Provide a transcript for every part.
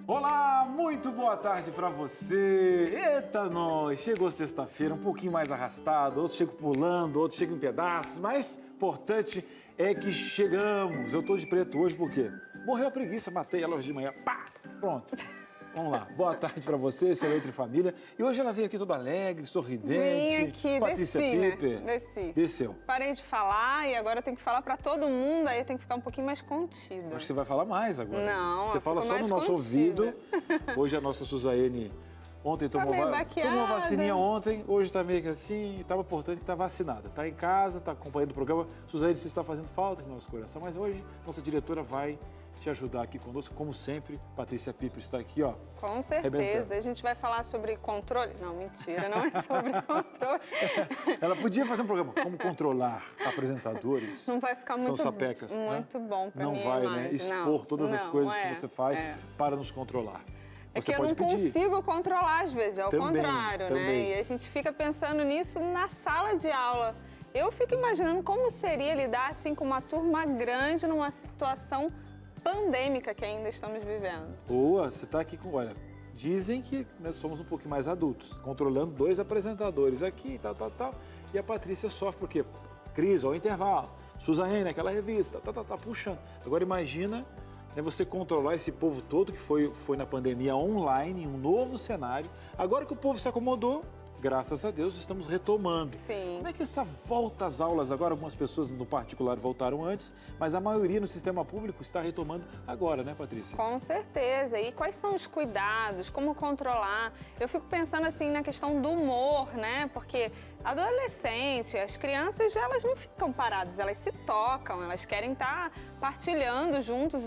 Olá, muito boa tarde pra você. Eita, nós! Chegou sexta-feira, um pouquinho mais arrastado, outros chegam pulando, outros chegam em pedaços, mas o importante é que chegamos. Eu tô de preto hoje porque morreu a preguiça, matei ela hoje de manhã. Pá! Pronto. Vamos lá. Boa tarde pra você, seu Entre Família. E hoje ela veio aqui toda alegre, sorridente. Vim aqui, Patrícia desci, Piper. né? Desci. Desceu. Parei de falar e agora eu tenho que falar pra todo mundo, aí tem que ficar um pouquinho mais contida. Acho que você vai falar mais agora. Não, você eu fala fico só no mais nosso contida. ouvido. Hoje a nossa Suzane ontem tomou meio uma baqueada. vacininha ontem, hoje tá meio que assim, estava importante que tá vacinada. Tá em casa, tá acompanhando o programa. Suzane, você está fazendo falta no nosso coração, mas hoje nossa diretora vai te ajudar aqui conosco, como sempre. Patrícia Piper está aqui, ó. Com certeza. A gente vai falar sobre controle. Não, mentira, não é sobre controle. Ela podia fazer um programa como controlar apresentadores. Não vai ficar São muito, sapecas, muito bom pra não minha vai, imagem. né? Expor todas as coisas que você faz É. para nos controlar. É Você que eu não pode pedir. consigo controlar às vezes, é o Também, contrário, também. né? E a gente fica pensando nisso na sala de aula. Eu fico imaginando como seria lidar assim com uma turma grande numa situação pandêmica que ainda estamos vivendo. Boa, você está aqui com... Olha, dizem que nós somos um pouquinho mais adultos, controlando 2 apresentadores aqui, tal. E a Patrícia sofre porque crise, ao intervalo, Suzane, aquela revista, puxando. Agora imagina, né, você controlar esse povo todo que foi na pandemia online, em um novo cenário. Agora que o povo se acomodou, graças a Deus, estamos retomando. Sim. Como é que essa volta às aulas agora, algumas pessoas no particular voltaram antes, mas a maioria no sistema público está retomando agora, né, Patrícia? Com certeza. E quais são os cuidados? Como controlar? Eu fico pensando assim na questão do humor, né? Porque adolescente, as crianças, elas não ficam paradas, elas se tocam, elas querem estar partilhando juntos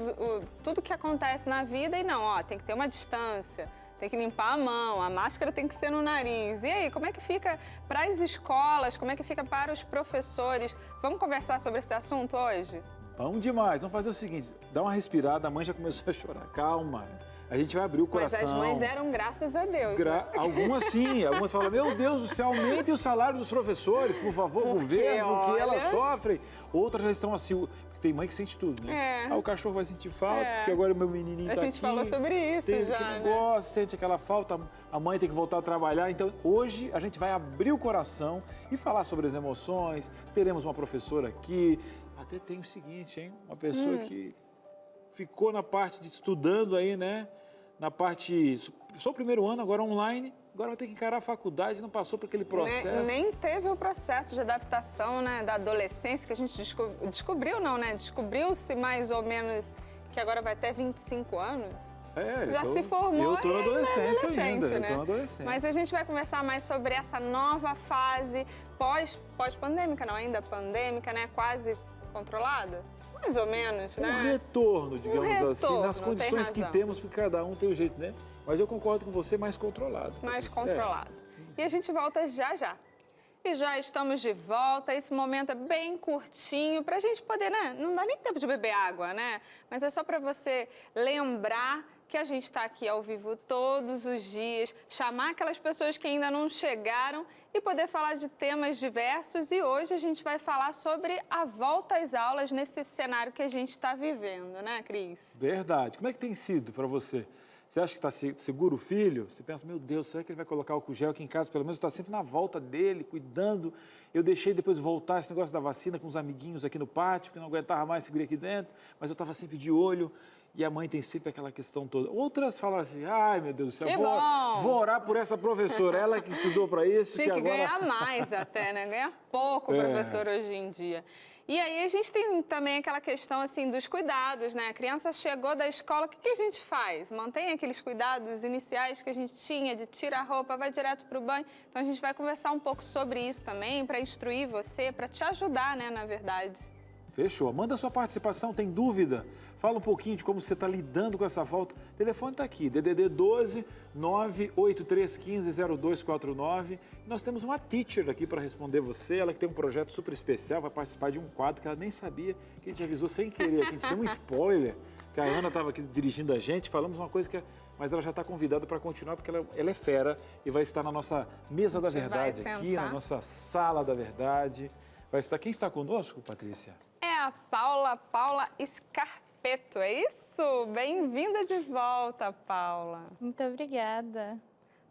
tudo que acontece na vida e não, ó, tem que ter uma distância. Tem que limpar a mão, a máscara tem que ser no nariz. E aí, como é que fica para as escolas, como é que fica para os professores? Vamos conversar sobre esse assunto hoje? Bom demais. Vamos fazer o seguinte, dá uma respirada, a mãe já começou a chorar. Calma, a gente vai abrir o coração. Mas as mães deram graças a Deus, né? Algumas sim, algumas falam, meu Deus do céu, aumentem o salário dos professores, por favor, governo, que elas sofrem. Outras já estão assim, porque tem mãe que sente tudo, né? O cachorro vai sentir falta, porque agora o meu menininho tá aqui. A gente falou sobre isso tem já, aquele negócio, sente aquela falta, a mãe tem que voltar a trabalhar. Então, hoje, a gente vai abrir o coração e falar sobre as emoções. Teremos uma professora aqui. Até tem o seguinte, hein? Uma pessoa que ficou na parte de estudando aí, né? Na parte, só o primeiro ano, agora online, agora vai ter que encarar a faculdade, não passou por aquele processo. Nem teve o processo de adaptação, né, da adolescência, que a gente descobriu, não, né? Descobriu-se mais ou menos que agora vai ter 25 anos. Já se formou. Eu tô na adolescência ainda, né? eu tô na adolescência. Mas a gente vai conversar mais sobre essa nova fase pós-pandêmica, não, ainda pandêmica, né? Quase controlada. Mais ou menos, né? Um retorno, digamos assim, nas tem condições que razão. temos, porque cada um tem o jeito, né? Mas eu concordo com você, mais controlado. Mais Patrícia. controlado. E a gente volta já já. E já estamos de volta, esse momento é bem curtinho, para a gente poder, né? Não dá nem tempo de beber água, né? Mas é só para você lembrar que a gente está aqui ao vivo todos os dias, chamar aquelas pessoas que ainda não chegaram e poder falar de temas diversos. E hoje a gente vai falar sobre a volta às aulas nesse cenário que a gente está vivendo, né, Cris? Verdade. Como é que tem sido para você? Você acha que está seguro o filho? Você pensa, meu Deus, será que ele vai colocar álcool gel aqui em casa? Pelo menos está sempre na volta dele, cuidando. Eu deixei depois voltar esse negócio da vacina com os amiguinhos aqui no pátio, porque não aguentava mais, segurei aqui dentro, mas eu estava sempre de olho. E a mãe tem sempre aquela questão toda. Outras falam assim, ai meu Deus do céu, vou orar por essa professora, ela que estudou para isso. Tinha que agora... ganhar mais até, né? Ganhar pouco, professor, hoje em dia. E aí a gente tem também aquela questão assim dos cuidados, né? A criança chegou da escola, o que a gente faz? Mantém aqueles cuidados iniciais que a gente tinha de tira a roupa, vai direto para o banho. Então a gente vai conversar um pouco sobre isso também, para instruir você, para te ajudar, né, na verdade. Fechou. Manda sua participação, tem dúvida? Fala um pouquinho de como você está lidando com essa volta. O telefone está aqui, DDD 12 98315 0249. Nós temos uma teacher aqui para responder você, ela que tem um projeto super especial, vai participar de um quadro que ela nem sabia, que a gente avisou sem querer, que a gente deu um spoiler, que a Ana estava aqui dirigindo a gente, falamos uma coisa que... Mas ela já está convidada para continuar, porque ela é fera e vai estar na nossa mesa da verdade aqui, na nossa sala da verdade. Vai estar... Quem está conosco, Patrícia? É a Paula Scarpim. Capeto, é isso? Bem-vinda de volta, Paula. Muito obrigada.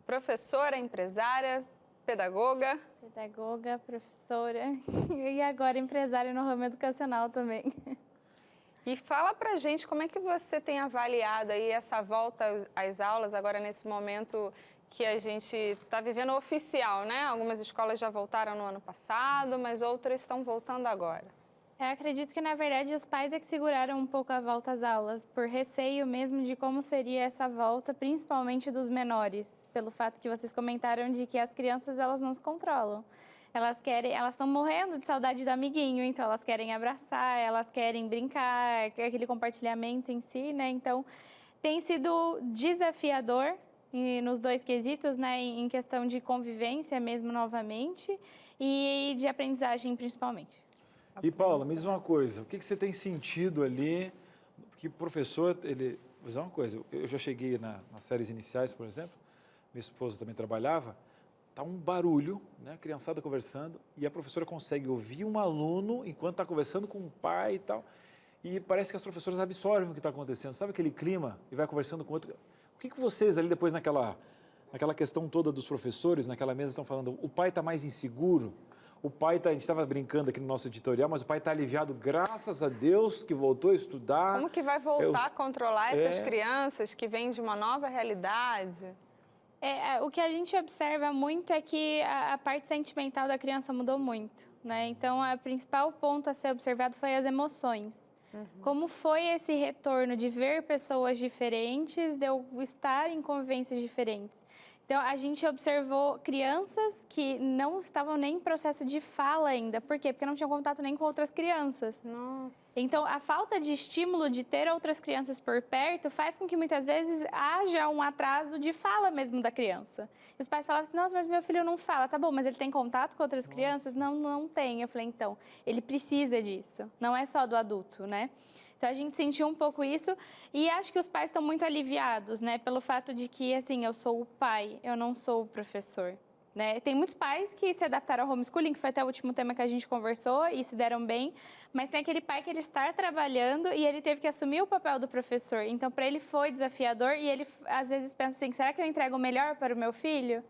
Professora, empresária, pedagoga. Pedagoga, professora e agora empresária no ramo educacional também. E fala pra gente como é que você tem avaliado aí essa volta às aulas agora nesse momento que a gente está vivendo oficial, né? Algumas escolas já voltaram no ano passado, mas outras estão voltando agora. Eu acredito que, na verdade, os pais é que seguraram um pouco a volta às aulas, por receio mesmo de como seria essa volta, principalmente dos menores, pelo fato que vocês comentaram de que as crianças, elas não se controlam. Elas estão morrendo de saudade do amiguinho, então elas querem abraçar, elas querem brincar, aquele compartilhamento em si, né? Então, tem sido desafiador nos dois quesitos, né? Em questão de convivência mesmo novamente e de aprendizagem principalmente. E, Paula, me diz uma coisa, o que você tem sentido ali? Porque o professor, vou dizer uma coisa, eu já cheguei nas séries iniciais, por exemplo, minha esposa também trabalhava, tá um barulho, né, criançada conversando, e a professora consegue ouvir um aluno enquanto está conversando com o pai e tal, e parece que as professoras absorvem o que está acontecendo, sabe aquele clima, e vai conversando com outro. O que vocês ali depois naquela questão toda dos professores, naquela mesa, estão falando, o pai está mais inseguro? O pai a gente estava brincando aqui no nosso editorial, mas o pai está aliviado, graças a Deus, que voltou a estudar. Como que vai voltar a controlar essas crianças que vêm de uma nova realidade? O que a gente observa muito é que a parte sentimental da criança mudou muito, né? Então, o principal ponto a ser observado foi as emoções. Como foi esse retorno de ver pessoas diferentes, de eu estar em convivências diferentes? Então, a gente observou crianças que não estavam nem em processo de fala ainda. Por quê? Porque não tinham contato nem com outras crianças. Nossa. Então, a falta de estímulo de ter outras crianças por perto faz com que muitas vezes haja um atraso de fala mesmo da criança. E os pais falavam assim, nossa, mas meu filho não fala. Tá bom, mas ele tem contato com outras crianças? Não, não tem. Eu falei, então, ele precisa disso. Não é só do adulto, né? Então, a gente sentiu um pouco isso e acho que os pais estão muito aliviados, né? Pelo fato de que, assim, eu sou o pai, eu não sou o professor, né? Tem muitos pais que se adaptaram ao homeschooling, que foi até o último tema que a gente conversou, e se deram bem. Mas tem aquele pai que ele está trabalhando e ele teve que assumir o papel do professor. Então, para ele foi desafiador e ele, às vezes, pensa assim, será que eu entrego o melhor para o meu filho?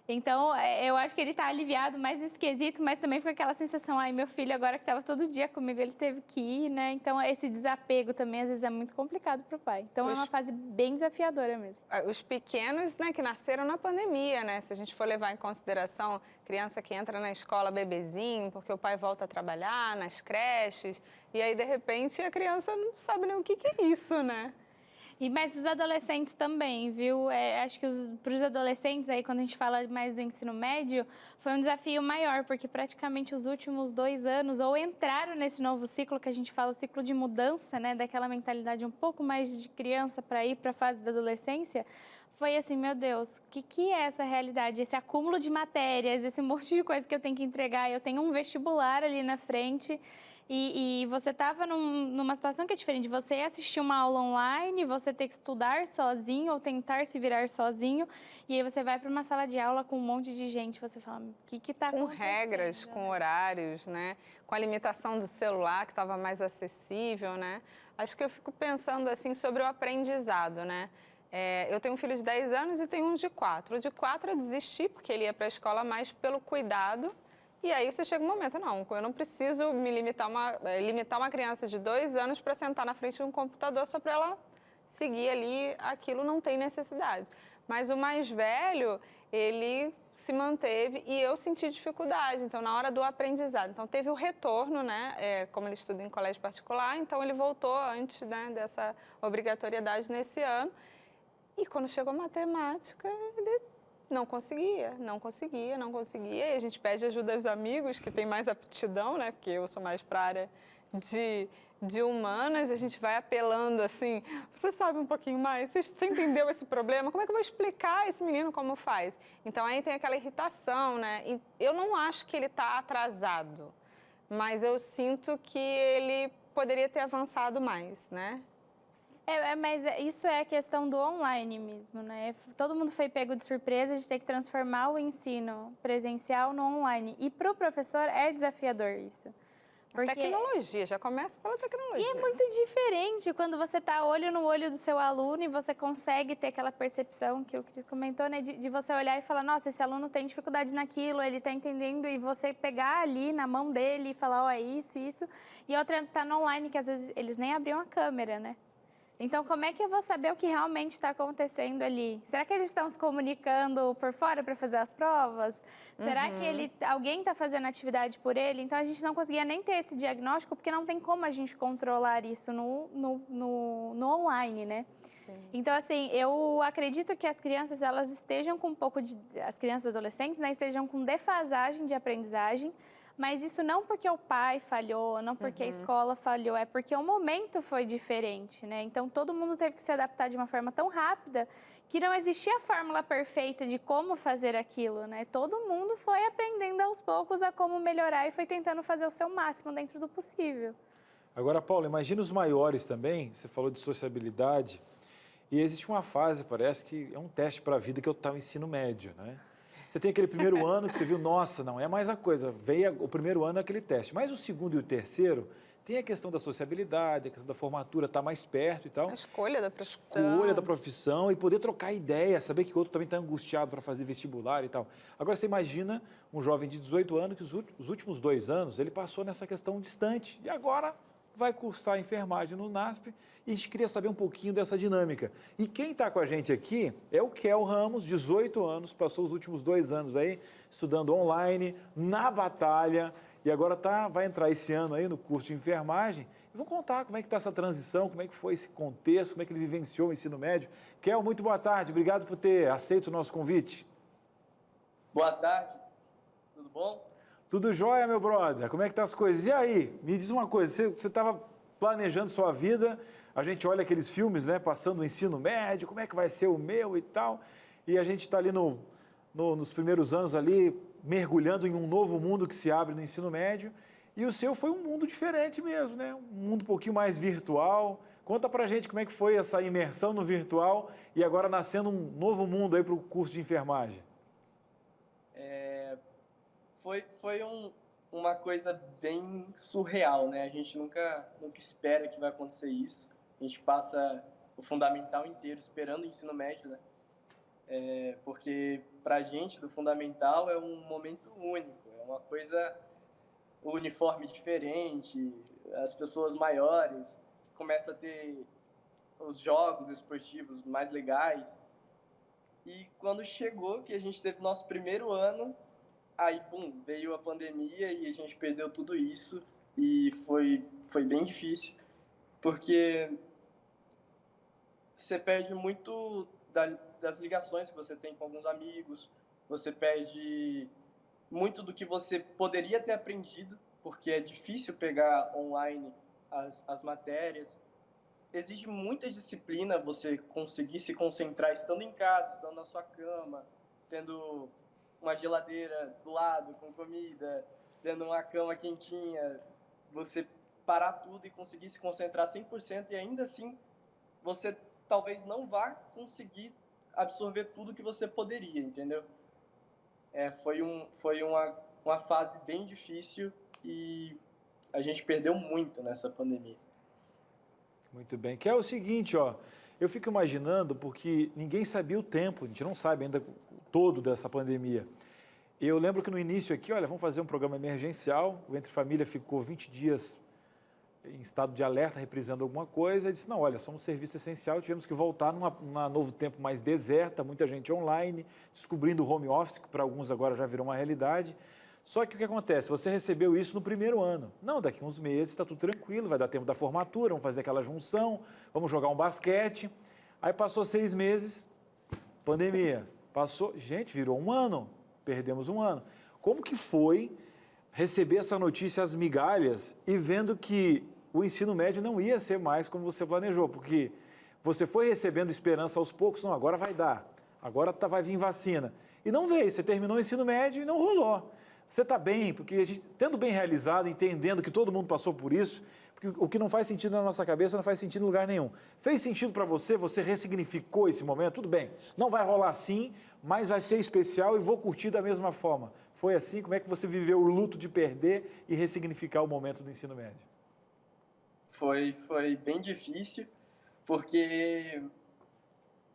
Então, eu acho que ele está aliviado mais nesse quesito, mas também foi aquela sensação, ai, meu filho agora que estava todo dia comigo, ele teve que ir, né? Então, esse desapego também, às vezes, é muito complicado para o pai. Então, é uma fase bem desafiadora mesmo. Os pequenos, né, que nasceram na pandemia, né? Se a gente for levar em consideração criança que entra na escola bebezinho, porque o pai volta a trabalhar, nas creches, e aí, de repente, a criança não sabe nem o que é isso, né? Mas os adolescentes também, viu? Acho que para os adolescentes, aí, quando a gente fala mais do ensino médio, foi um desafio maior, porque praticamente os últimos 2 anos, ou entraram nesse novo ciclo, que a gente fala, o ciclo de mudança, né? Daquela mentalidade um pouco mais de criança para ir para a fase da adolescência, foi assim, meu Deus, o que é essa realidade? Esse acúmulo de matérias, esse monte de coisa que eu tenho que entregar, eu tenho um vestibular ali na frente. E você estava numa situação que é diferente de você assistir uma aula online, você ter que estudar sozinho ou tentar se virar sozinho, e aí você vai para uma sala de aula com um monte de gente, você fala, o que está acontecendo? Com regras, com horários, né? Com a limitação do celular, que estava mais acessível, né? Acho que eu fico pensando assim sobre o aprendizado, né? Eu tenho um filho de 10 anos e tenho um de 4. O de 4 eu desisti, porque ele ia para a escola mais pelo cuidado. E aí você chega um momento, não, eu não preciso me limitar uma criança de 2 anos para sentar na frente de um computador só para ela seguir ali, aquilo não tem necessidade. Mas o mais velho, ele se manteve e eu senti dificuldade, então na hora do aprendizado. Então teve o retorno, né, como ele estuda em colégio particular, então ele voltou antes, né, dessa obrigatoriedade nesse ano. E quando chegou a matemática, ele não conseguia. E a gente pede ajuda aos amigos que têm mais aptidão, né? Porque eu sou mais para a área de humanas, a gente vai apelando assim, você sabe um pouquinho mais? Você entendeu esse problema? Como é que eu vou explicar a esse menino como faz? Então aí tem aquela irritação, né? E eu não acho que ele está atrasado, mas eu sinto que ele poderia ter avançado mais, né? Mas isso é a questão do online mesmo, né? Todo mundo foi pego de surpresa de ter que transformar o ensino presencial no online. E para o professor é desafiador isso. Porque... Tecnologia, já começa pela tecnologia. E é muito diferente quando você está olho no olho do seu aluno e você consegue ter aquela percepção que o Cris comentou, né? De você olhar e falar, nossa, esse aluno tem dificuldade naquilo, ele está entendendo, e você pegar ali na mão dele e falar, ó, é isso, isso. E outra está no online, que às vezes eles nem abriam a câmera, né? Então, como é que eu vou saber o que realmente está acontecendo ali? Será que eles estão se comunicando por fora para fazer as provas? Será que alguém está fazendo atividade por ele? Então, a gente não conseguia nem ter esse diagnóstico, porque não tem como a gente controlar isso no online, né? Sim. Então, assim, eu acredito que as crianças, elas estejam com um pouco de... As crianças e adolescentes, né, estejam com defasagem de aprendizagem, mas isso não porque o pai falhou, não porque a escola falhou, é porque o momento foi diferente, né? Então, todo mundo teve que se adaptar de uma forma tão rápida que não existia a fórmula perfeita de como fazer aquilo, né? Todo mundo foi aprendendo aos poucos a como melhorar e foi tentando fazer o seu máximo dentro do possível. Agora, Paulo, imagina os maiores também, você falou de sociabilidade, e existe uma fase, parece que é um teste para a vida, que é o ensino médio, né? Você tem aquele primeiro ano que você viu, nossa, não é mais a coisa, veio o primeiro ano aquele teste. Mas o segundo e o terceiro, tem a questão da sociabilidade, a questão da formatura, estar mais perto e tal. A escolha da profissão. Escolha da profissão e poder trocar ideia, saber que o outro também está angustiado para fazer vestibular e tal. Agora, você imagina um jovem de 18 anos que os últimos 2 anos ele passou nessa questão distante e agora vai cursar enfermagem no NASP e a gente queria saber um pouquinho dessa dinâmica. E quem está com a gente aqui é o Kel Ramos, 18 anos, passou os últimos 2 anos aí estudando online, na batalha, e agora vai entrar esse ano aí no curso de enfermagem. E vamos contar como é que está essa transição, como é que foi esse contexto, como é que ele vivenciou o ensino médio. Kel, muito boa tarde, obrigado por ter aceito o nosso convite. Boa tarde, tudo bom? Tudo jóia, meu brother? Como é que tá as coisas? E aí, me diz uma coisa, você estava planejando sua vida, a gente olha aqueles filmes, né, passando o ensino médio, como é que vai ser o meu e tal, e a gente está ali nos primeiros anos ali, mergulhando em um novo mundo que se abre no ensino médio, e o seu foi um mundo diferente mesmo, né? Um mundo um pouquinho mais virtual. Conta pra gente como é que foi essa imersão no virtual e agora nascendo um novo mundo aí para o curso de enfermagem. Foi uma coisa bem surreal, né? A gente nunca espera que vai acontecer isso. A gente passa o fundamental inteiro esperando o ensino médio, né? Porque pra gente, do fundamental, é um momento único. É uma coisa, o uniforme diferente, as pessoas maiores, começa a ter os jogos esportivos mais legais. E quando chegou, que a gente teve nosso primeiro ano, aí, bum, veio a pandemia e a gente perdeu tudo isso e foi bem difícil, porque você perde muito das ligações que você tem com alguns amigos, você perde muito do que você poderia ter aprendido, porque é difícil pegar online as matérias. Exige muita disciplina você conseguir se concentrar estando em casa, estando na sua cama, tendo uma geladeira do lado com comida, tendo uma cama quentinha, você parar tudo e conseguir se concentrar 100% e ainda assim você talvez não vá conseguir absorver tudo que você poderia, entendeu? Foi uma fase bem difícil e a gente perdeu muito nessa pandemia. Muito bem, que é o seguinte, ó, eu fico imaginando, porque ninguém sabia o tempo, a gente não sabe ainda todo dessa pandemia. Eu lembro que no início aqui, olha, vamos fazer um programa emergencial, o Entre Família ficou 20 dias em estado de alerta, reprisando alguma coisa, e disse, não, olha, somos um serviço essencial, tivemos que voltar numa novo tempo mais deserta, muita gente online, descobrindo o home office, que para alguns agora já virou uma realidade. Só que o que acontece? Você recebeu isso no primeiro ano. Não, daqui a uns meses está tudo tranquilo, vai dar tempo da formatura, vamos fazer aquela junção, vamos jogar um basquete. Aí passou 6 meses, pandemia. Passou, gente, virou um ano, perdemos um ano. Como que foi receber essa notícia às migalhas e vendo que o ensino médio não ia ser mais como você planejou? Porque você foi recebendo esperança aos poucos, não, agora vai dar, agora vai vir vacina. E não veio, você terminou o ensino médio e não rolou. Você está bem, porque a gente, tendo bem realizado, entendendo que todo mundo passou por isso, porque o que não faz sentido na nossa cabeça não faz sentido em lugar nenhum. Fez sentido para você, você ressignificou esse momento, tudo bem. Não vai rolar assim, mas vai ser especial e vou curtir da mesma forma. Foi assim? Como é que você viveu o luto de perder e ressignificar o momento do ensino médio? Foi bem difícil, porque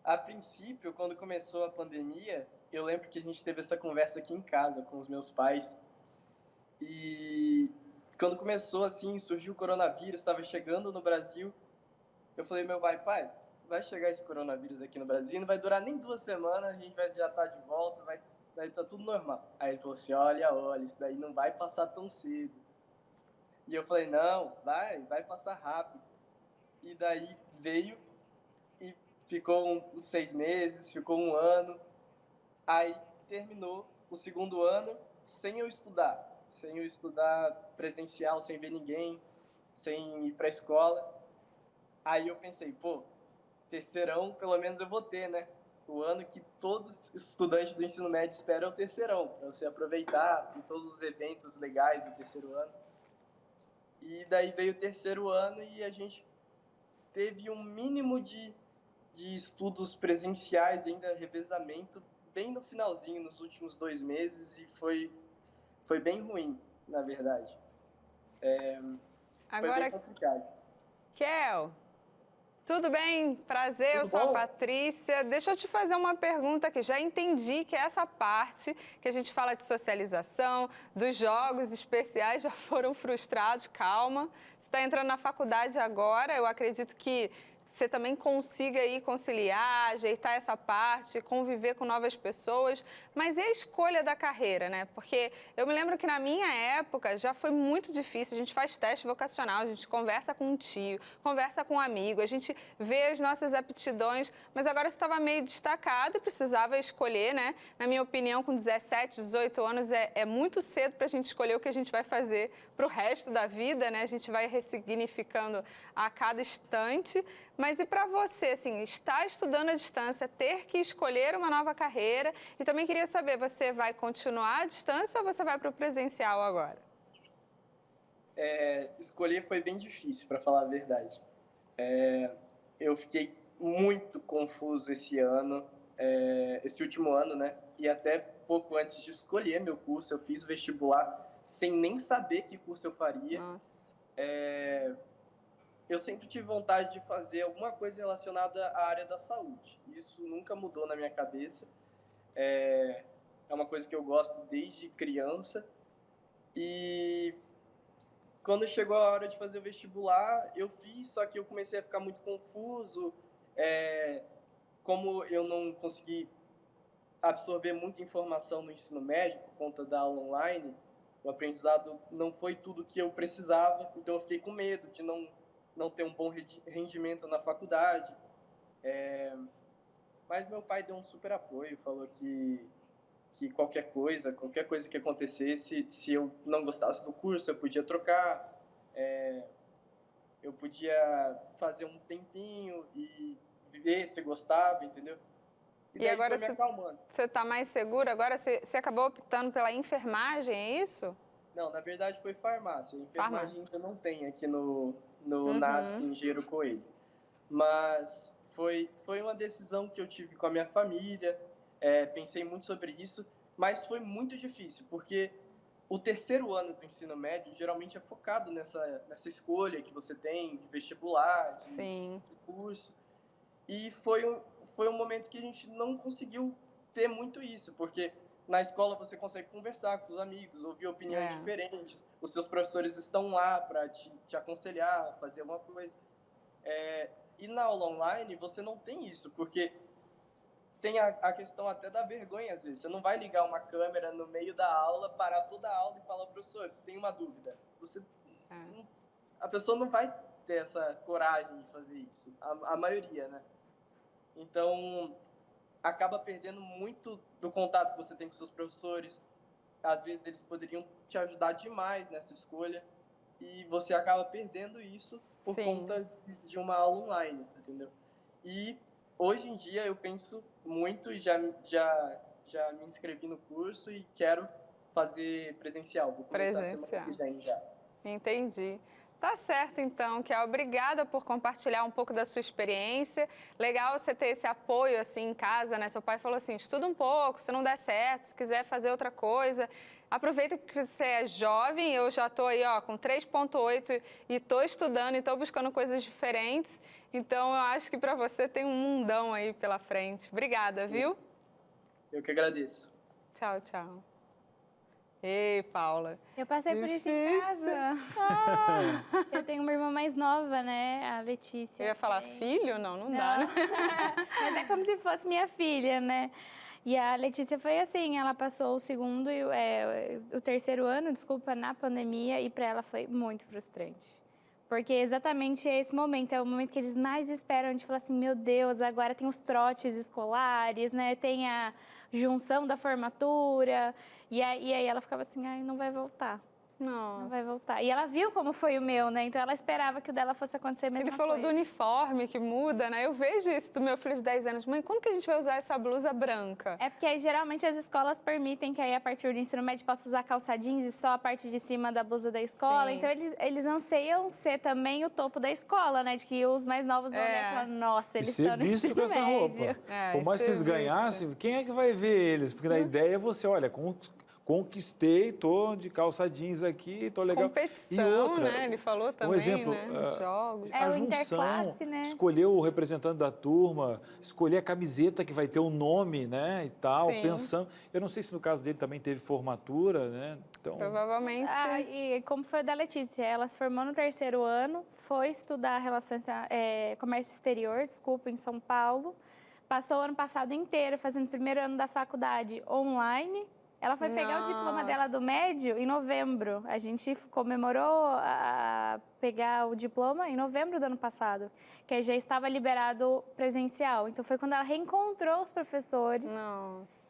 a princípio, quando começou a pandemia, eu lembro que a gente teve essa conversa aqui em casa com os meus pais. E quando começou assim, surgiu o coronavírus, estava chegando no Brasil, eu falei meu pai, vai chegar esse coronavírus aqui no Brasil, não vai durar nem 2 semanas, a gente vai já estar de volta, vai estar tudo normal. Aí ele falou assim, olha, isso daí não vai passar tão cedo. E eu falei, não, vai passar rápido. E daí veio e ficou 6 meses, ficou 1 ano. Aí terminou o 2º ano sem eu estudar presencial, sem ver ninguém, sem ir para a escola. Aí eu pensei, terceirão pelo menos eu vou ter, né? O ano que todos os estudantes do ensino médio esperam é o terceirão, para você aproveitar em todos os eventos legais do terceiro ano. E daí veio o terceiro ano e a gente teve um mínimo de estudos presenciais, ainda revezamento, bem no finalzinho, nos últimos 2 meses, e foi bem ruim, na verdade. Agora, foi bem complicado. Kel, tudo bem? Prazer, eu sou a Patrícia. Deixa eu te fazer uma pergunta que já entendi que essa parte que a gente fala de socialização, dos jogos especiais já foram frustrados. Calma, você está entrando na faculdade agora, eu acredito que você também consiga aí conciliar, ajeitar essa parte, conviver com novas pessoas, mas e a escolha da carreira, né? Porque eu me lembro que na minha época já foi muito difícil, a gente faz teste vocacional, a gente conversa com um tio, conversa com um amigo, a gente vê as nossas aptidões, mas agora você estava meio destacado e precisava escolher, né? Na minha opinião, com 17, 18 anos é muito cedo para a gente escolher o que a gente vai fazer para o resto da vida, né? A gente vai ressignificando a cada instante. Mas e para você, assim, estar estudando à distância, ter que escolher uma nova carreira? E também queria saber, você vai continuar à distância ou você vai para o presencial agora? Escolher foi bem difícil, para falar a verdade. Eu fiquei muito confuso esse ano, esse último ano, né? E até pouco antes de escolher meu curso, eu fiz vestibular sem nem saber que curso eu faria. Nossa. Eu sempre tive vontade de fazer alguma coisa relacionada à área da saúde. Isso nunca mudou na minha cabeça. É uma coisa que eu gosto desde criança. E quando chegou a hora de fazer o vestibular, eu fiz, só que eu comecei a ficar muito confuso. Como eu não consegui absorver muita informação no ensino médio por conta da aula online, o aprendizado não foi tudo que eu precisava, então eu fiquei com medo de não ter um bom rendimento na faculdade. Mas meu pai deu um super apoio, falou que qualquer coisa que acontecesse, se eu não gostasse do curso, eu podia trocar, eu podia fazer um tempinho e ver se gostava, entendeu? E agora você está mais seguro? Agora você acabou optando pela enfermagem, é isso? Não, na verdade foi farmácia. Enfermagem ainda não tem aqui no NASP Engenheiro Coelho. Mas foi uma decisão que eu tive com a minha família, pensei muito sobre isso, mas foi muito difícil, porque o terceiro ano do ensino médio geralmente é focado nessa escolha que você tem de vestibular, de curso. E foi um momento que a gente não conseguiu ter muito isso, porque na escola você consegue conversar com seus amigos, ouvir opiniões diferentes, os seus professores estão lá para te aconselhar, fazer alguma coisa. E na aula online você não tem isso, porque tem a questão até da vergonha às vezes. Você não vai ligar uma câmera no meio da aula, parar toda a aula e falar, professor, tem uma dúvida. A pessoa não vai ter essa coragem de fazer isso, a maioria, né? Então, acaba perdendo muito do contato que você tem com seus professores. Às vezes eles poderiam te ajudar demais nessa escolha e você acaba perdendo isso por conta de uma aula online, entendeu? E hoje em dia eu penso muito e já me inscrevi no curso e quero fazer presencial. Vou começar semana que vem já. Entendi. Tá certo, então, Kel. Obrigada por compartilhar um pouco da sua experiência. Legal você ter esse apoio, assim, em casa, né? Seu pai falou assim, estuda um pouco, se não der certo, se quiser fazer outra coisa. Aproveita que você é jovem, eu já estou aí, ó, com 3,8 e estou estudando e estou buscando coisas diferentes. Então, eu acho que para você tem um mundão aí pela frente. Obrigada, viu? Eu que agradeço. Tchau, tchau. Ei, Paula. Eu passei por isso em casa. Eu tenho uma irmã mais nova, né? A Letícia. Eu ia falar filho? Não dá, né? Mas é como se fosse minha filha, né? E a Letícia foi assim, ela passou o segundo e o terceiro ano, desculpa, na pandemia, e para ela foi muito frustrante. Porque exatamente esse momento, é o momento que eles mais esperam, de falar assim, meu Deus, agora tem os trotes escolares, né? Tem a junção da formatura, e aí ela ficava assim, ai, não vai voltar. Não vai voltar. E ela viu como foi o meu, né? Então ela esperava que o dela fosse acontecer a mesma coisa. Ele falou do uniforme que muda, né? Eu vejo isso do meu filho de 10 anos. Mãe, quando que a gente vai usar essa blusa branca? É porque aí geralmente as escolas permitem que aí a partir do ensino médio possa usar calça jeans e só a parte de cima da blusa da escola. Sim. Então eles anseiam ser também o topo da escola, né? De que os mais novos vão olhar e falar, nossa, eles estão no ensino visto com essa roupa. Por mais que eles ganhassem, quem é que vai ver eles? Porque a ideia é você, olha, conquistei, tô de calça jeans aqui, tô legal. Competição, e outra, né? Ele falou também, exemplo, né? Jogos. É a o junção, interclasse, né? escolher o representante da turma, escolher a camiseta que vai ter o nome, né, e tal, Sim. pensando. Eu não sei se no caso dele também teve formatura, né? Então, provavelmente. E como foi o da Letícia, ela se formou no terceiro ano, foi estudar relações, comércio exterior, em São Paulo. Passou o ano passado inteiro fazendo o primeiro ano da faculdade online. Ela foi pegar o diploma dela do médio em novembro. A gente comemorou a pegar o diploma em novembro do ano passado, que aí já estava liberado presencial. Então foi quando ela reencontrou os professores,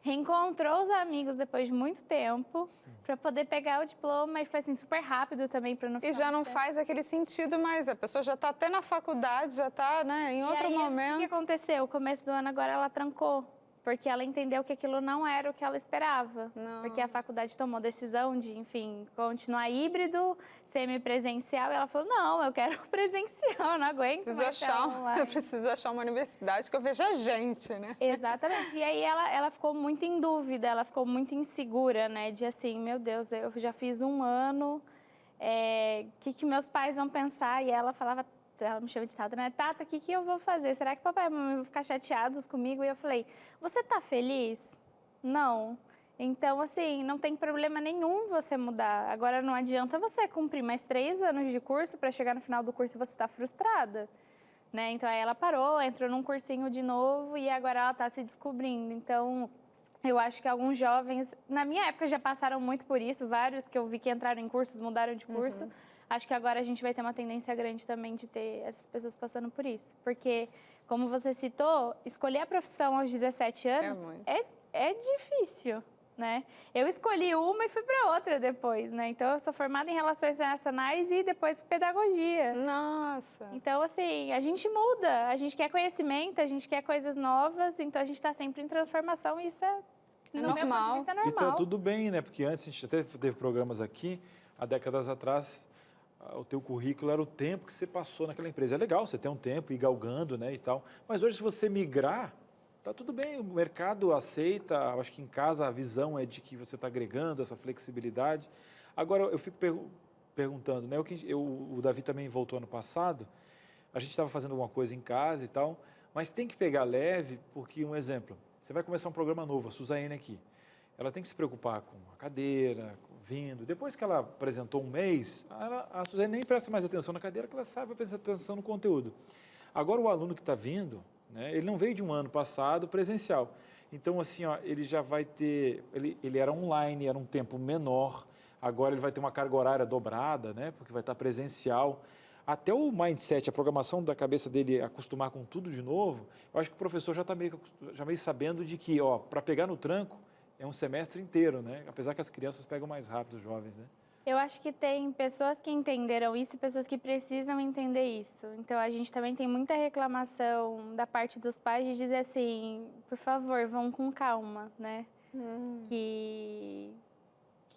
reencontrou os amigos depois de muito tempo, para poder pegar o diploma, e foi assim super rápido também para não ficar. E já não faz aquele sentido mais, a pessoa já está até na faculdade, já está, né, em outro momento. O que aconteceu? O começo do ano agora ela trancou. Porque ela entendeu que aquilo não era o que ela esperava. Porque a faculdade tomou decisão de, enfim, continuar híbrido, semipresencial. E ela falou, não, eu quero presencial, não aguento eu preciso achar uma universidade que eu veja gente, né? Exatamente. E aí ela ficou muito em dúvida, ela ficou muito insegura, né? De assim, meu Deus, eu já fiz um ano, o que meus pais vão pensar? E ela falava... Ela me chama de Tata, né? Tata, o que eu vou fazer? Será que papai e mamãe vão ficar chateados comigo? E eu falei, você tá feliz? Não. Então, assim, não tem problema nenhum você mudar. Agora, não adianta você cumprir mais 3 anos de curso para chegar no final do curso e você tá frustrada, né? Então, aí ela parou, entrou num cursinho de novo e agora ela tá se descobrindo. Então, eu acho que alguns jovens, na minha época, já passaram muito por isso. Vários que eu vi que entraram em cursos, mudaram de curso. Acho que agora a gente vai ter uma tendência grande também de ter essas pessoas passando por isso. Porque, como você citou, escolher a profissão aos 17 anos é difícil, né? Eu escolhi uma e fui para outra depois, né? Então, eu sou formada em Relações Internacionais e depois Pedagogia. Nossa! Então, assim, a gente muda, a gente quer conhecimento, a gente quer coisas novas, então a gente está sempre em transformação e isso no meu ponto de vista, é normal. E tá tudo bem, né? Porque antes a gente até teve programas aqui, há décadas atrás, o teu currículo era o tempo que você passou naquela empresa. É legal você ter um tempo, ir galgando, né, e tal. Mas hoje, se você migrar, tá tudo bem, o mercado aceita. Acho que em casa a visão é de que você está agregando essa flexibilidade. Agora, eu fico perguntando, né, o Davi também voltou ano passado, a gente estava fazendo alguma coisa em casa e tal, mas tem que pegar leve, porque, um exemplo, você vai começar um programa novo, a Suzane aqui. Ela tem que se preocupar com a cadeira, vindo. Depois que ela apresentou um mês, a Suzane nem presta mais atenção na cadeira, que ela sabe prestar atenção no conteúdo. Agora, o aluno que está vindo, né, ele não veio de um ano passado presencial. Então, assim, ó, ele já vai ter... Ele era online, era um tempo menor. Agora, ele vai ter uma carga horária dobrada, né, porque vai estar presencial. Até o mindset, a programação da cabeça dele acostumar com tudo de novo, eu acho que o professor já está meio sabendo de que, ó, para pegar no tranco, é um semestre inteiro, né? Apesar que as crianças pegam mais rápido, os jovens, né? Eu acho que tem pessoas que entenderam isso e pessoas que precisam entender isso. Então, a gente também tem muita reclamação da parte dos pais de dizer assim, por favor, vão com calma, né? Que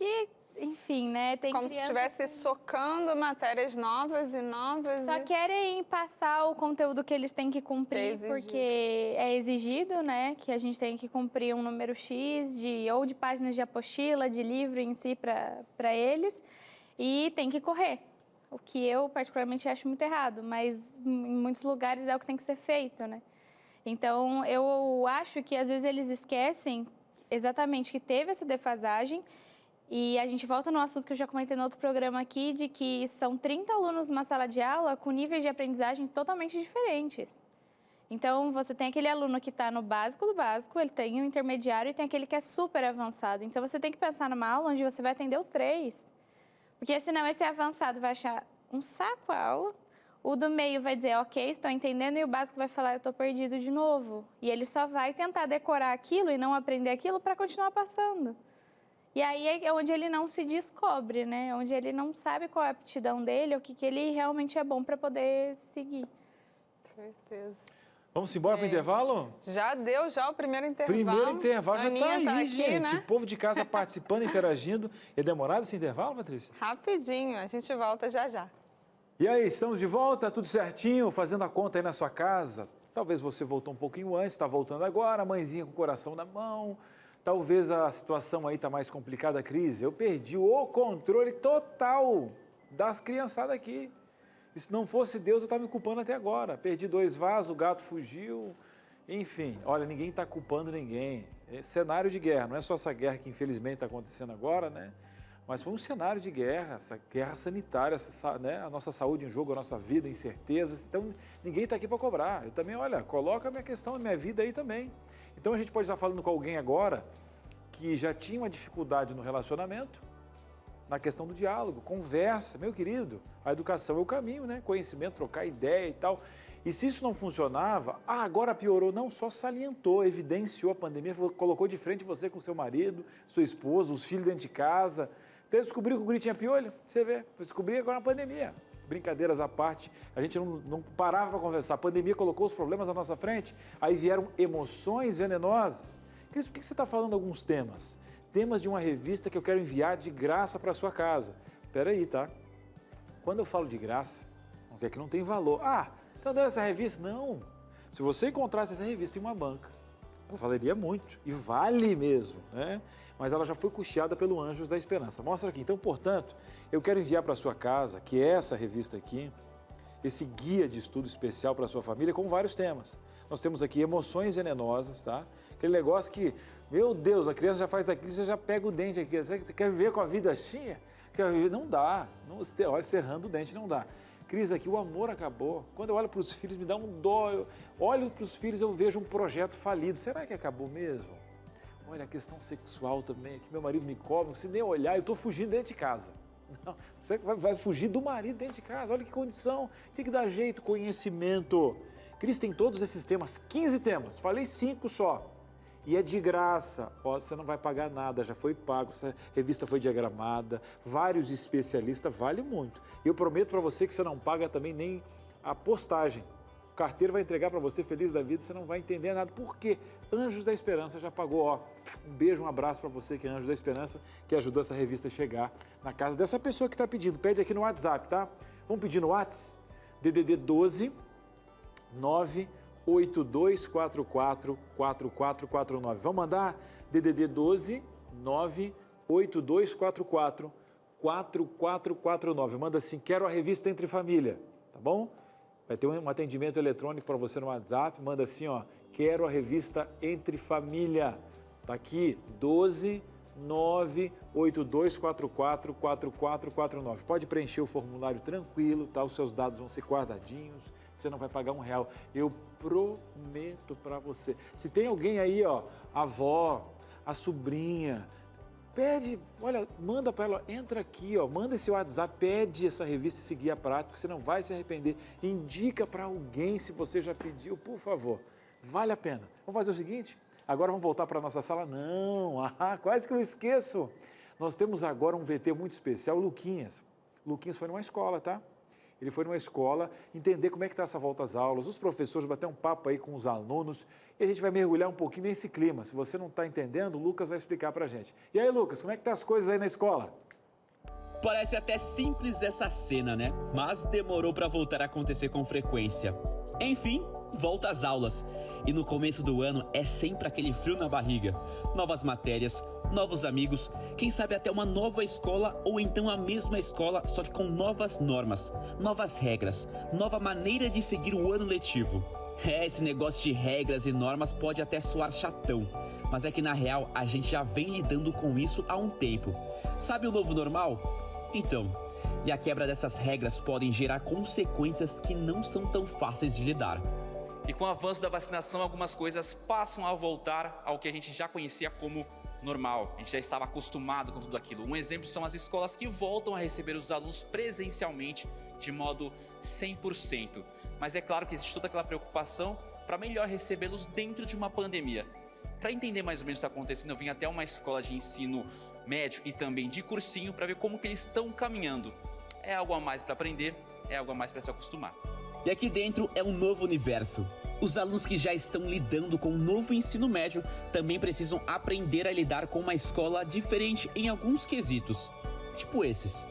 que, enfim, né? Tem Como se crianças estivesse socando matérias novas e novas. só querem passar o conteúdo que eles têm que cumprir, porque é exigido, né? Que a gente tem que cumprir um número X ou de páginas de apostila, de livro em si para eles, e tem que correr. O que eu, particularmente, acho muito errado, mas em muitos lugares é o que tem que ser feito, né? Então, eu acho que, às vezes, eles esquecem exatamente que teve essa defasagem, e a gente volta no assunto que eu já comentei no outro programa aqui, de que são 30 alunos numa sala de aula com níveis de aprendizagem totalmente diferentes. Então, você tem aquele aluno que está no básico do básico, ele tem o intermediário e tem aquele que é super avançado. Então, você tem que pensar numa aula onde você vai atender os três. Porque senão esse avançado vai achar um saco a aula, o do meio vai dizer, ok, estou entendendo, e o básico vai falar, eu estou perdido de novo. E ele só vai tentar decorar aquilo e não aprender aquilo para continuar passando. E aí é onde ele não se descobre, né? Onde ele não sabe qual é a aptidão dele, o que ele realmente é bom para poder seguir. Certeza. Vamos embora para o intervalo? Já deu o primeiro intervalo. Primeiro intervalo já está aí, aqui, gente. Né? O povo de casa participando, interagindo. É demorado esse intervalo, Patrícia? Rapidinho, a gente volta já já. E aí, estamos de volta, tudo certinho, fazendo a conta aí na sua casa. Talvez você voltou um pouquinho antes, está voltando agora, a mãezinha com o coração na mão. Talvez a situação aí está mais complicada, a crise. Eu perdi o controle total das criançadas aqui. E se não fosse Deus, eu estava me culpando até agora. Perdi 2 vasos, o gato fugiu. Enfim, olha, ninguém está culpando ninguém. É cenário de guerra, não é só essa guerra que infelizmente está acontecendo agora, né? Mas foi um cenário de guerra, essa guerra sanitária, né? A nossa saúde em jogo, a nossa vida, incertezas. Então, ninguém está aqui para cobrar. Eu também, olha, coloca a minha questão, a minha vida aí também. Então, a gente pode estar falando com alguém agora que já tinha uma dificuldade no relacionamento, na questão do diálogo, conversa, meu querido, a educação é o caminho, né? Conhecimento, trocar ideia e tal. E se isso não funcionava, agora piorou, não só salientou, evidenciou a pandemia, colocou de frente você com seu marido, sua esposa, os filhos dentro de casa. Até descobriu que o guri tinha piolho, você vê, descobri agora na pandemia. Brincadeiras à parte, a gente não parava para conversar, a pandemia colocou os problemas à nossa frente, aí vieram emoções venenosas. Cris, por que você está falando alguns temas? Temas de uma revista que eu quero enviar de graça para a sua casa. Espera aí, tá? Quando eu falo de graça, não quer que não tem valor. Ah, estão dando essa revista? Não. Se você encontrasse essa revista em uma banca, ela valeria muito, e vale mesmo, né? Mas ela já foi custeada pelo Anjos da Esperança. Mostra aqui. Então, portanto, eu quero enviar para a sua casa, que é essa revista aqui, esse guia de estudo especial para a sua família com vários temas. Nós temos aqui emoções venenosas, tá? Aquele negócio que, meu Deus, a criança já faz aquilo, você já pega o dente aqui. Você quer viver com a vida assim? Quer viver? Não dá. Olha, cerrando o dente, não dá. Cris, aqui o amor acabou. Quando eu olho para os filhos, me dá um dó. Eu olho para os filhos, eu vejo um projeto falido. Será que acabou mesmo? Olha, a questão sexual também, que meu marido me cobra, se nem olhar, eu estou fugindo dentro de casa. Não, você vai fugir do marido dentro de casa, olha que condição. Tem que dar jeito, conhecimento. Cris, tem todos esses temas, 15 temas, falei 5 só. E é de graça, ó, você não vai pagar nada, já foi pago, essa revista foi diagramada, vários especialistas, vale muito. E eu prometo para você que você não paga também nem a postagem. O carteiro vai entregar para você feliz da vida, você não vai entender nada. Por quê? Anjos da Esperança já pagou, ó. Um beijo, um abraço para você que é Anjos da Esperança, que ajudou essa revista a chegar na casa dessa pessoa que está pedindo. Pede aqui no WhatsApp, tá? Vamos pedir no WhatsApp? DDD 12 98244 4449. Vamos mandar DDD 12 98244 4449. Manda assim, quero a revista Entre Família, tá bom? Vai ter um atendimento eletrônico para você no WhatsApp. Manda assim, ó, quero a revista Entre Família. Tá aqui, 12 98244 4449. Pode preencher o formulário tranquilo, tá? Os seus dados vão ser guardadinhos. Você não vai pagar R$1. Eu prometo para você. Se tem alguém aí, ó, a avó, a sobrinha, pede, olha, manda para ela, entra aqui, ó, manda esse WhatsApp, pede essa revista, esse guia prático, você não vai se arrepender. Indica para alguém se você já pediu, por favor. Vale a pena. Vamos fazer o seguinte, agora vamos voltar para a nossa sala? Não, quase que eu esqueço. Nós temos agora um VT muito especial, o Luquinhas. O Luquinhas foi numa escola, tá? Ele foi numa escola entender como é que está essa volta às aulas, os professores bater um papo aí com os alunos e a gente vai mergulhar um pouquinho nesse clima. Se você não está entendendo, o Lucas vai explicar para a gente. E aí, Lucas, como é que tá as coisas aí na escola? Parece até simples essa cena, né? Mas demorou para voltar a acontecer com frequência. Enfim, volta às aulas. E no começo do ano é sempre aquele frio na barriga. Novas matérias, novos amigos, quem sabe até uma nova escola ou então a mesma escola, só que com novas normas, novas regras, nova maneira de seguir o ano letivo. Esse negócio de regras e normas pode até soar chatão, mas é que na real a gente já vem lidando com isso há um tempo. Sabe o novo normal? Então, e a quebra dessas regras podem gerar consequências que não são tão fáceis de lidar. E com o avanço da vacinação, algumas coisas passam a voltar ao que a gente já conhecia como normal. A gente já estava acostumado com tudo aquilo. Um exemplo são as escolas que voltam a receber os alunos presencialmente de modo 100%. Mas é claro que existe toda aquela preocupação para melhor recebê-los dentro de uma pandemia. Para entender mais ou menos o que está acontecendo, eu vim até uma escola de ensino médio e também de cursinho para ver como que eles estão caminhando. É algo a mais para aprender, é algo a mais para se acostumar. E aqui dentro é um novo universo. Os alunos que já estão lidando com o novo ensino médio também precisam aprender a lidar com uma escola diferente em alguns quesitos, tipo esses.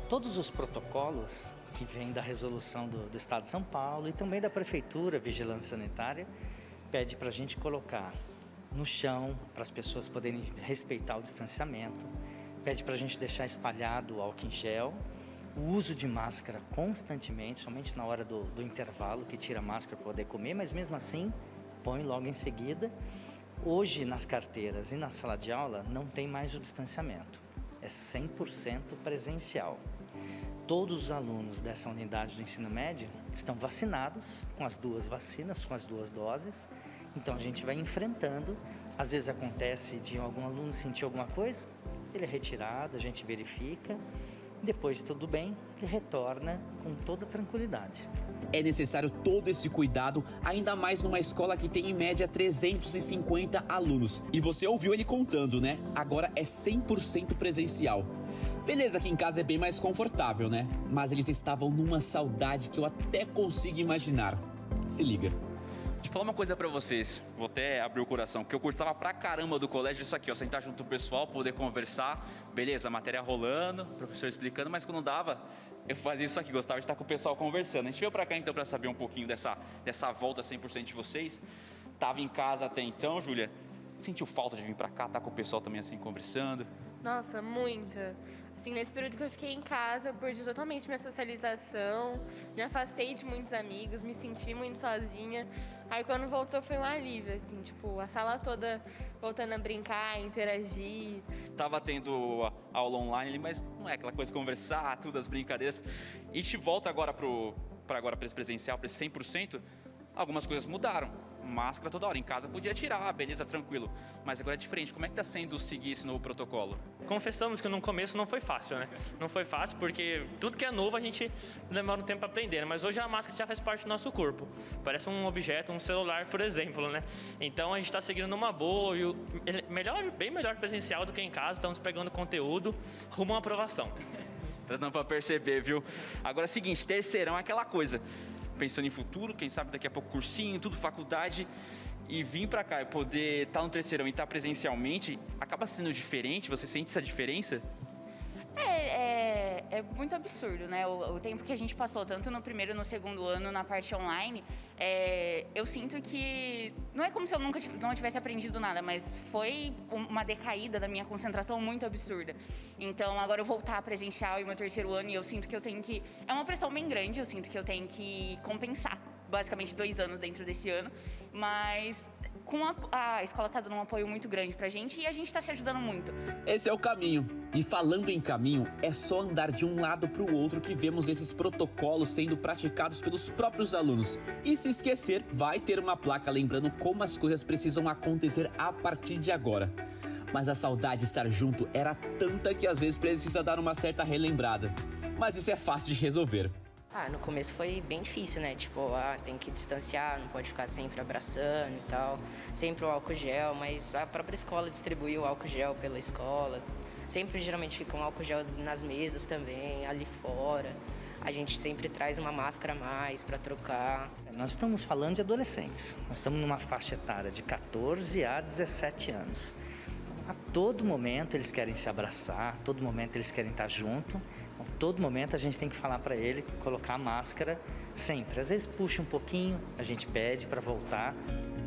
Todos os protocolos que vêm da resolução do Estado de São Paulo e também da Prefeitura, Vigilância Sanitária, pede para a gente colocar no chão, para as pessoas poderem respeitar o distanciamento, pede para a gente deixar espalhado o álcool em gel, o uso de máscara constantemente, somente na hora do intervalo, que tira a máscara para poder comer, mas mesmo assim, põe logo em seguida. Hoje, nas carteiras e na sala de aula, não tem mais o distanciamento, é 100% presencial. Todos os alunos dessa unidade do ensino médio estão vacinados com as 2 vacinas, com as 2 doses. Então a gente vai enfrentando, às vezes acontece de algum aluno sentir alguma coisa, ele é retirado, a gente verifica, depois tudo bem, ele retorna com toda tranquilidade. É necessário todo esse cuidado, ainda mais numa escola que tem em média 350 alunos. E você ouviu ele contando, né? Agora é 100% presencial. Beleza que em casa é bem mais confortável, né? Mas eles estavam numa saudade que eu até consigo imaginar. Se liga. Deixa eu falar uma coisa pra vocês, vou até abrir o coração, porque eu curtava pra caramba do colégio isso aqui, ó, sentar junto com o pessoal, poder conversar, beleza, a matéria rolando, o professor explicando, mas quando dava, eu fazia isso aqui, gostava de estar com o pessoal conversando. A gente veio pra cá então pra saber um pouquinho dessa volta 100% de vocês. Tava em casa até então, Júlia, sentiu falta de vir pra cá, tá com o pessoal também assim conversando? Nossa, muita. Assim, nesse período que eu fiquei em casa, eu perdi totalmente minha socialização, me afastei de muitos amigos, me senti muito sozinha. Aí quando voltou foi um alívio, assim, tipo, a sala toda voltando a brincar, interagir. Tava tendo aula online, mas não é aquela coisa de conversar, tudo, as brincadeiras. E a gente volta agora para esse presencial, para esse 100%, algumas coisas mudaram. Máscara toda hora, em casa podia tirar, beleza, tranquilo. Mas agora é diferente, como é que tá sendo seguir esse novo protocolo? Confessamos que no começo não foi fácil, né? Não foi fácil porque tudo que é novo a gente demora um tempo para aprender, né? Mas hoje a máscara já faz parte do nosso corpo. Parece um objeto, um celular, por exemplo, né? Então a gente está seguindo numa boa e bem melhor presencial do que em casa, estamos pegando conteúdo rumo à aprovação. Tá dando para perceber, viu? Agora é o seguinte, terceirão é aquela coisa. Pensando em futuro, quem sabe daqui a pouco cursinho, tudo, faculdade, e vir pra cá e poder estar no terceirão e estar presencialmente, acaba sendo diferente? Você sente essa diferença? É muito absurdo, né? O tempo que a gente passou, tanto no primeiro e no segundo ano, na parte online, eu sinto que não é como se eu não tivesse aprendido nada, mas foi uma decaída da minha concentração muito absurda. Então, agora eu voltar presencial e meu terceiro ano, e eu sinto que eu tenho que... É uma pressão bem grande, eu sinto que eu tenho que compensar, basicamente 2 anos dentro desse ano, mas... A escola está dando um apoio muito grande pra gente e a gente está se ajudando muito. Esse é o caminho. E falando em caminho, é só andar de um lado para o outro que vemos esses protocolos sendo praticados pelos próprios alunos. E se esquecer, vai ter uma placa lembrando como as coisas precisam acontecer a partir de agora. Mas a saudade de estar junto era tanta que às vezes precisa dar uma certa relembrada. Mas isso é fácil de resolver. No começo foi bem difícil, né? Tipo, tem que distanciar, não pode ficar sempre abraçando e tal. Sempre o álcool gel, mas a própria escola distribuiu o álcool gel pela escola. Sempre, geralmente, fica um álcool gel nas mesas também, ali fora. A gente sempre traz uma máscara a mais para trocar. Nós estamos falando de adolescentes. Nós estamos numa faixa etária de 14 a 17 anos. A todo momento eles querem se abraçar, a todo momento eles querem estar junto. A todo momento a gente tem que falar para ele colocar a máscara sempre. Às vezes puxa um pouquinho, a gente pede para voltar.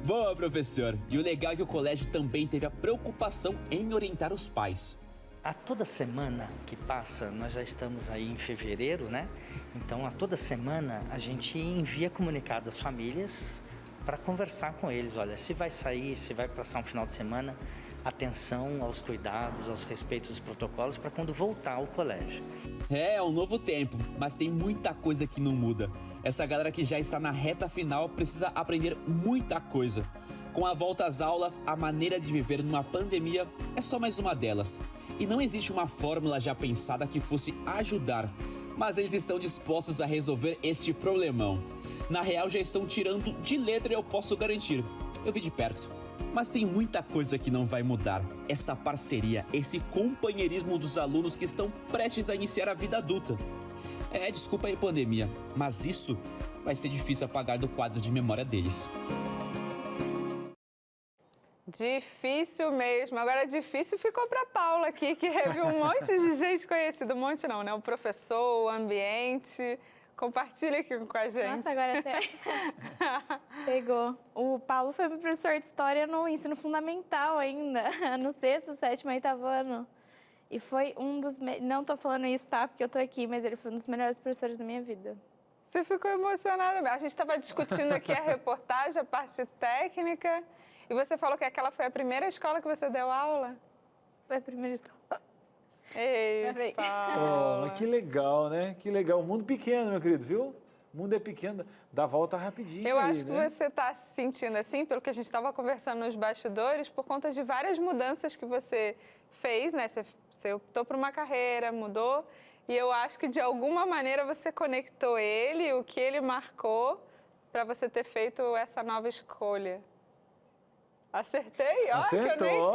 Boa, professor! E o legal é que o colégio também teve a preocupação em orientar os pais. A toda semana que passa, nós já estamos aí em fevereiro, né? Então, a toda semana a gente envia comunicado às famílias para conversar com eles. Olha, se vai sair, se vai passar um final de semana, atenção aos cuidados, aos respeitos dos protocolos para quando voltar ao colégio. É um novo tempo, mas tem muita coisa que não muda. Essa galera que já está na reta final precisa aprender muita coisa. Com a volta às aulas, a maneira de viver numa pandemia é só mais uma delas. E não existe uma fórmula já pensada que fosse ajudar, mas eles estão dispostos a resolver este problemão. Na real, já estão tirando de letra e eu posso garantir. Eu vi de perto. Mas tem muita coisa que não vai mudar. Essa parceria, esse companheirismo dos alunos que estão prestes a iniciar a vida adulta. Desculpa aí, pandemia, mas isso vai ser difícil apagar do quadro de memória deles. Difícil mesmo. Agora, difícil ficou para Paula aqui, que reviu um monte de gente conhecida. Um monte não, né? O professor, o ambiente. Compartilha aqui com a gente. Nossa, agora até pegou. O Paulo foi meu professor de história no ensino fundamental ainda, no 6º, 7º, 8º ano. E foi um dos... Não tô falando isso, tá? Porque eu tô aqui, mas ele foi um dos melhores professores da minha vida. Você ficou emocionada. A gente estava discutindo aqui a reportagem, a parte técnica. E você falou que aquela foi a primeira escola que você deu aula? Foi a primeira escola. Ei, Paula. Que legal, né? Que legal. O mundo pequeno, meu querido, viu? O mundo é pequeno, dá volta rapidinho. Eu aí, acho que você está se sentindo assim, pelo que a gente estava conversando nos bastidores, por conta de várias mudanças que você fez, né? Você optou por uma carreira, mudou, e eu acho que de alguma maneira você conectou ele, o que ele marcou, para você ter feito essa nova escolha. Acertei? Acertou!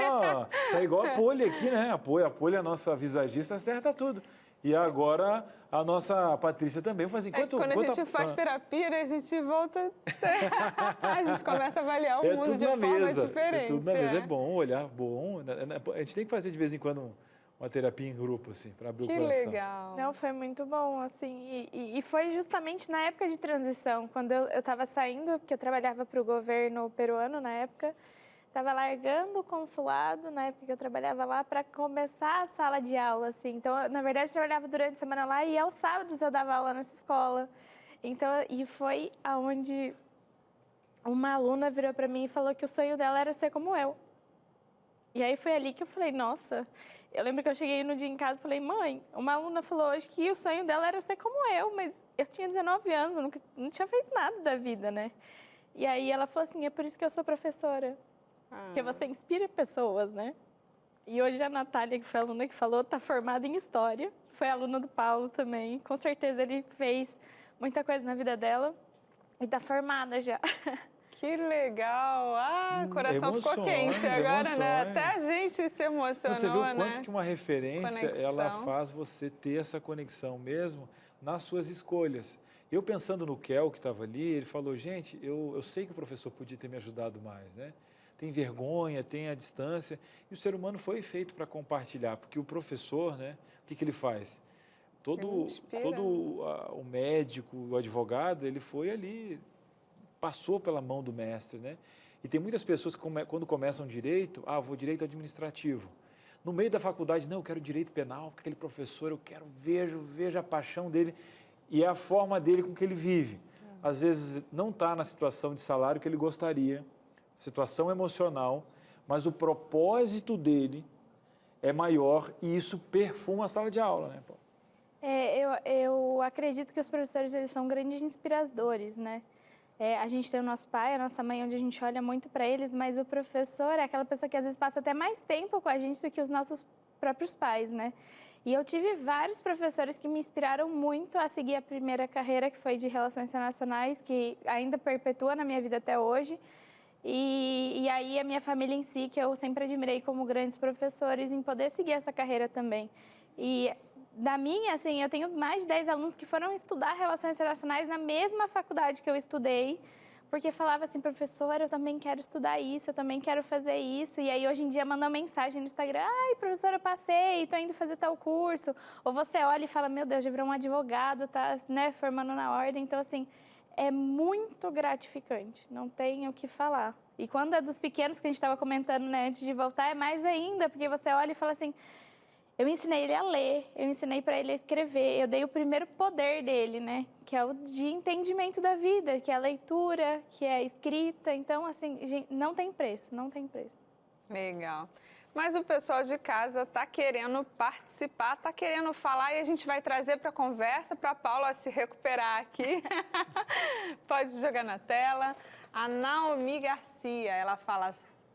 Tá igual a Poli aqui, né? A Poli, a nossa visagista, acerta tudo. E agora a nossa Patrícia também. Eu falei assim, quando a gente faz terapia, né, a gente volta... a gente começa a avaliar o mundo de forma diferente. É tudo na mesa. É bom, olhar bom. A gente tem que fazer de vez em quando uma terapia em grupo, assim, para abrir o coração. Que legal! Não, foi muito bom, assim. E foi justamente na época de transição, quando eu estava saindo, porque eu trabalhava para o governo peruano na época. Estava largando o consulado, na época que eu trabalhava lá, para começar a sala de aula, assim. Então, na verdade, eu trabalhava durante a semana lá e aos sábados eu dava aula nessa escola. Então, e foi aonde uma aluna virou para mim e falou que o sonho dela era ser como eu. E aí foi ali que eu falei, nossa... Eu lembro que eu cheguei no dia em casa e falei, mãe, uma aluna falou hoje que o sonho dela era ser como eu, mas eu tinha 19 anos, eu não tinha feito nada da vida, né? E aí ela falou assim, é por isso que eu sou professora. Porque você inspira pessoas, né? E hoje a Natália, que foi a aluna que falou, está formada em História. Foi aluna do Paulo também. Com certeza ele fez muita coisa na vida dela. E está formada já. Que legal! O coração ficou quente agora, né? Até a gente se emocionou, você viu o né? quanto que uma referência, ela faz você ter essa conexão mesmo nas suas escolhas. Eu pensando no Kel, que estava ali, ele falou, gente, eu sei que o professor podia ter me ajudado mais, né? Tem vergonha, tem a distância, e o ser humano foi feito para compartilhar, porque o professor, né, o que ele faz? Todo o médico, o advogado, ele foi ali, passou pela mão do mestre, né? E tem muitas pessoas que quando começam direito, vou direito administrativo. No meio da faculdade, não, eu quero direito penal, porque aquele professor, eu quero, vejo a paixão dele, e é a forma dele com que ele vive. Às vezes não está na situação de salário que ele gostaria, situação emocional, mas o propósito dele é maior e isso perfuma a sala de aula, né, Paulo? Eu acredito que os professores eles são grandes inspiradores, né? A gente tem o nosso pai, a nossa mãe, onde a gente olha muito para eles, mas o professor é aquela pessoa que às vezes passa até mais tempo com a gente do que os nossos próprios pais, né? E eu tive vários professores que me inspiraram muito a seguir a primeira carreira, que foi de Relações Internacionais, que ainda perpetua na minha vida até hoje. E E aí a minha família em si, que eu sempre admirei como grandes professores, em poder seguir essa carreira também. E da minha, assim, eu tenho mais de 10 alunos que foram estudar relações internacionais na mesma faculdade que eu estudei, porque falava assim, professora, eu também quero estudar isso, eu também quero fazer isso. E aí, hoje em dia, mandam mensagem no Instagram, ai, professora, eu passei, tô indo fazer tal curso. Ou você olha e fala, meu Deus, já virou um advogado, tá, né, formando na ordem. Então, assim, é muito gratificante, não tem o que falar. E quando é dos pequenos, que a gente estava comentando, né, antes de voltar, é mais ainda, porque você olha e fala assim, eu ensinei ele a ler, eu ensinei para ele a escrever, eu dei o primeiro poder dele, né? Que é o de entendimento da vida, que é a leitura, que é a escrita. Então, assim, gente, não tem preço, não tem preço. Legal. Mas o pessoal de casa está querendo participar, está querendo falar e a gente vai trazer para a conversa, para a Paula se recuperar aqui. Pode jogar na tela. A Naomi Garcia, ela fala...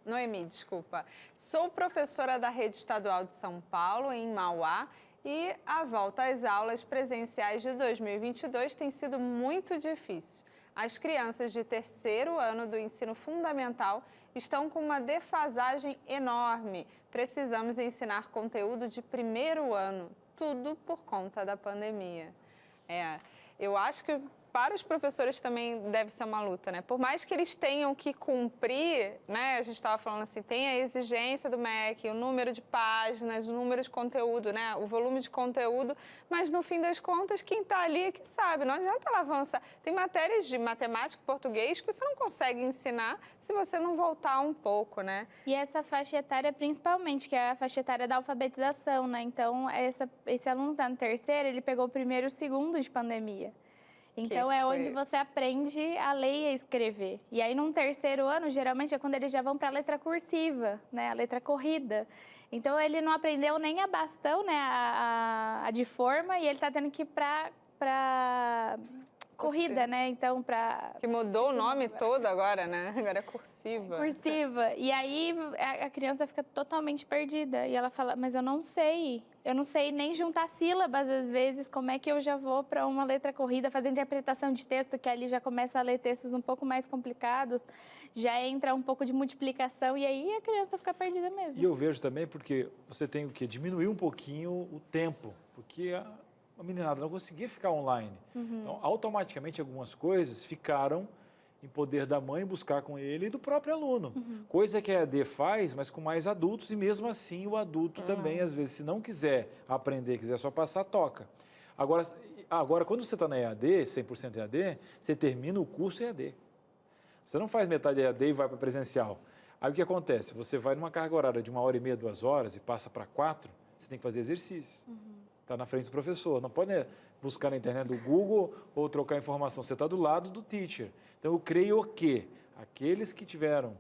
Noemi, desculpa. Sou professora da Rede Estadual de São Paulo, em Mauá, e a volta às aulas presenciais de 2022 tem sido muito difícil. As crianças de terceiro ano do ensino fundamental estão com uma defasagem enorme. Precisamos ensinar conteúdo de primeiro ano, tudo por conta da pandemia. Eu acho que para os professores também deve ser uma luta, né? Por mais que eles tenham que cumprir, né? A gente estava falando assim, tem a exigência do MEC, o número de páginas, o número de conteúdo, né? O volume de conteúdo, mas no fim das contas, quem está ali é que sabe, não adianta ela avançar. Tem matérias de matemática e português que você não consegue ensinar se você não voltar um pouco, né? E essa faixa etária, principalmente, que é a faixa etária da alfabetização, né? Então, esse aluno está no terceiro, ele pegou o primeiro e o segundo de pandemia. Então, é onde você aprende a ler e a escrever. E aí, num terceiro ano, geralmente é quando eles já vão para a letra cursiva, né? A letra corrida. Então, ele não aprendeu nem a bastão, né? A de forma, e ele está tendo que ir para corrida, né? Então, para... Que mudou o nome todo agora, né? Agora é cursiva. Cursiva. E aí, a criança fica totalmente perdida. E ela fala, mas eu não sei nem juntar sílabas, às vezes, como é que eu já vou para uma letra corrida, fazer interpretação de texto, que ali já começa a ler textos um pouco mais complicados, já entra um pouco de multiplicação, e aí a criança fica perdida mesmo. E eu vejo também porque você tem o quê? Diminuir um pouquinho o tempo, porque a meninada não conseguia ficar online. Então, automaticamente, algumas coisas ficaram em poder da mãe buscar com ele e do próprio aluno. Coisa que a EAD faz, mas com mais adultos, e mesmo assim o adulto também, às vezes, se não quiser aprender, quiser só passar, toca. Agora quando você está na EAD, 100% EAD, você termina o curso EAD. Você não faz metade EAD e vai para presencial. Aí o que acontece? Você vai numa carga horária de 1h30, 2 horas e passa para 4, você tem que fazer exercícios. Está na frente do professor, não pode buscar na internet do Google ou trocar informação, você está do lado do teacher. Então, eu creio que aqueles que tiveram